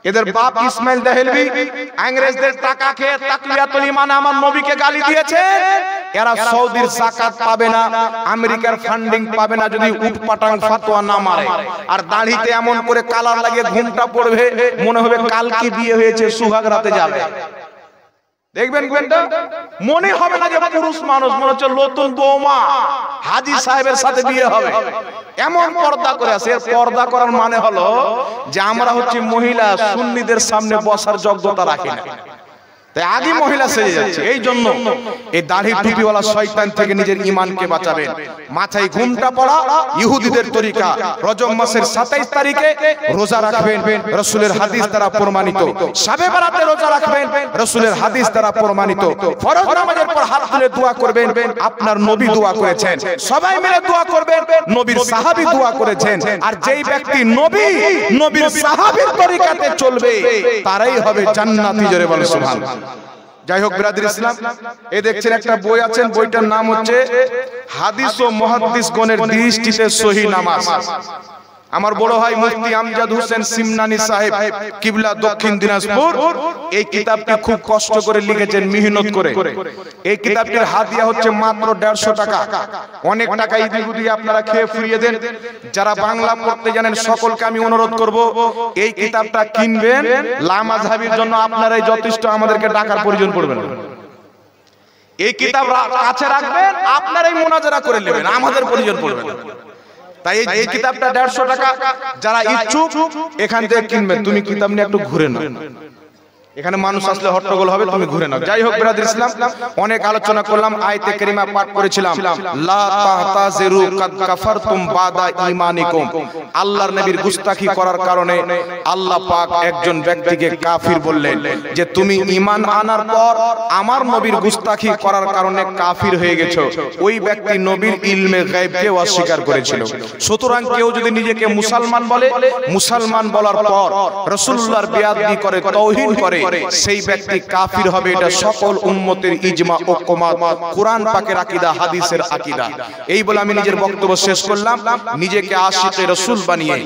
এদের বাপ ইসমাইল দেহলভি ইংরেজদের টাকা খেয়ে তাকওয়াতুল ঈমান আমার নবীকে গালি দিয়েছে। এরা সৌদির যাকাত পাবে না, আমেরিকার ফান্ডিং পাবে না যদি উটপাটাং ফতোয়া না মারে। আর দাড়িতে এমন করে কালার লাগিয়ে ঘুমটা পড়বে মনে হবে কালকে বিয়ে হয়েছে, সুহাগ রাতে যাবে। দেখবেন ঘুমটা মনে হবে না যে পুরুষ মানুষ, মনে হচ্ছে নতুন বৌমা হাজী সাহেবের সাথে বিয়ে হবে। এমন পর্দা করে আছে। পর্দা করার মানে হলো যে আমরা হচ্ছে মহিলা সুন্নিদের সামনে বসার যোগ্যতা রাখি না, তাই আগে মহিলা সেজে যাচ্ছে। এই জন্য এই দাড়ি টুপিওয়ালা শয়তান থেকে নিজের ঈমানকে বাঁচাবেন। মাথায় ঘুমটা পড়া ইহুদিদের তরিকা। রজব মাসের 27 তারিখে রোজা রাখবেন, রাসূলের হাদিস দ্বারা প্রমাণিত। শাবে বারাতে রোজা রাখবেন, রাসূলের হাদিস দ্বারা প্রমাণিত। ফরজ নামাজের পর হাত তুলে দোয়া করবেন, আপনার নবী দোয়া করেছেন। সবাই মিলে দোয়া করবেন, নবীর সাহাবী দোয়া করেছেন। আর যেই ব্যক্তি নবীর সাহাবীর তরিকাতে চলবে তারাই হবে জান্নাতি। জোরে বলেন সুবহানাল্লাহ। যাই হোক বিরাদর ইসলাম, এই দেখছেন একটা বই আছেন, বইটার নাম হচ্ছে হাদিস ও মুহাদ্দিসগণের দৃষ্টিতে সহিহ নামাজ। আমার বড় ভাই মুফতি আমজাদ হোসেন সিমনানি সাহেব কিবলা দক্ষিণ দিনাজপুর এই কিতাবটি খুব কষ্ট করে লিখেছেন, মেহনত করে। এই কিতাবটির হাদিয়া হচ্ছে মাত্র 150 টাকা। অনেক টাকা ইদিগুদি আপনারা খেয়ে ফুরিয়ে দেন। যারা বাংলা পড়তে জানেন সকলকে আমি অনুরোধ করব এই কিতাবটা কিনবেন। লামাযহাবির জন্য আপনারাই যথেষ্ট, আমাদেরকে টাকার প্রয়োজন পড়বে না। এই কিতাব কাছে রাখবেন, আপনারাই মুনাজারা করে নেবেন, আমাদের প্রয়োজন পড়বে না। তাই এই কিতাবটা 150 টাকা। যারা ইচ্ছুক এখান থেকে কিনবেন। তুমি কিতাব নিয়ে একটু ঘুরে নাও, এখানে মানুষ আসলে হট্টগোল হবে, তুমি ঘুরে নাও। যাই হোক বিরাদর ইসলাম, অনেক আলোচনা করলাম, আয়াতে কারিমা পাঠ করেছিলাম, লা তাহতাজিরু কাদ কাফারতুম বাদা ঈমানিকুম। আল্লাহর নবীর গুস্তাখি করার কারণে আল্লাহ পাক একজন ব্যক্তিকে কাফির বললেন যে তুমি ঈমান আনার পর আমার নবীর গুস্তাখি করার কারণে কাফির হয়ে গেছো। ওই ব্যক্তি নবীর ইলমে গায়বকে অস্বীকার করেছিল। সুতরাং কেউ যদি নিজেকে মুসলমান বলে, মুসলমান বলার পর রাসূলুল্লাহর বেয়াদবি করে, তাওহীদ করে, সেই ব্যক্তি কাফির হবে। এটা সকল উম্মতের ইজমা ও ঐক্যমত, কুরআন পাকের আকীদা, হাদিসের আকীদা। এই বলে আমি নিজের বক্তব্য শেষ করলাম। নিজেকে আশিকে রাসূল বানিয়ে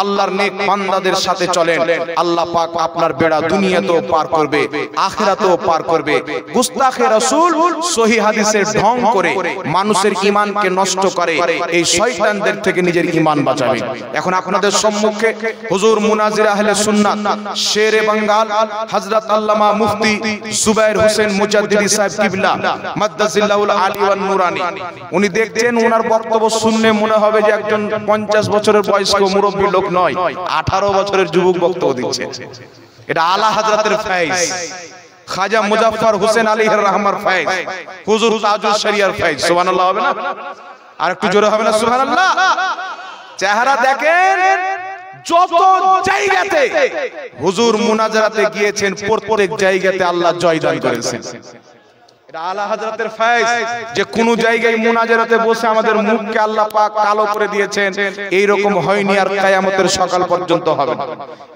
আল্লাহর নেক বান্দাদের সাথে চলেন, আল্লাহ পাক আপনার বেড়া দুনিয়াতেও পার করবে, আখিরাতেও পার করবে। গুস্তাখে রাসূল সহিহ হাদিসের ঢং করে মানুষের ঈমানকে নষ্ট করে, এই শয়তানদের থেকে নিজের ঈমান বাঁচাবেন। এখন আপনাদের সম্মুখে হুজুর মুনাজির আহলে সুন্নাত শেরে বাঙ্গাল হযরত আল্লামা মুফতি জুবায়ের হোসেন মুজাদ্দিদি সাহেব কিবলা মাদ্দাজিল্লাহুল আলী ওয়ান নুরানি, উনি দেখছেন ওনার বক্তব্য শুনলে মনে হবে যে একজন 50 বছরের বয়স্ক মুরব্বী লোক নয়, 18 বছরের যুবক বক্তব্য দিচ্ছে। এটা আলা হযরতের ফয়েজ, খাজা মুজাফফর হোসেন আলাইহির রহমার ফয়েজ, হুজুর তাজুল শরিয়ার ফয়েজ। সুবহানাল্লাহ হবে না? আর একটু জোরে হবে না সুবহানাল্লাহ? চেহারা দেখেন, যত জায়গাতে হুজুর মুনাজারাতে গিয়েছেন প্রত্যেক জায়গাতে আল্লাহ জয়দান করেছেন। এটা আলা হযরতের ফয়েজ যে কোন জায়গায় মুনাজারাতে বসে আমাদের মুখকে আল্লাহ পাক কালো করে দিয়েছেন, এই রকম হয়নি আর কিয়ামতের সকাল পর্যন্ত হবে না।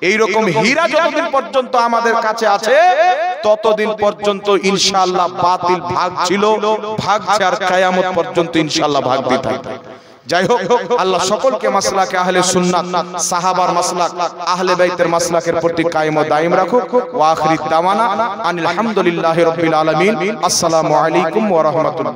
এই রকম হীরা যতদিন পর্যন্ত আমাদের কাছে আছে ততদিন পর্যন্ত ইনশাআল্লাহ বাতিল ভাগ ছিল, ভাগছে আর কিয়ামত পর্যন্ত ইনশাআল্লাহ ভাগতে থাকবে। যাই হোক, আল্লাহ সকলকে মাসলাকে আহলে সুন্নাত, সাহাবার মাসলাক, আহলে বাইতের মাসলাকের প্রতি কায়েম ও দায়েম রাখুক। ওয়া আখিরি দাওয়ানা আনিল হামদুলিল্লাহি রাব্বিল আলামিন। আসসালামু আলাইকুম ওয়া রাহমাতুল্লাহ।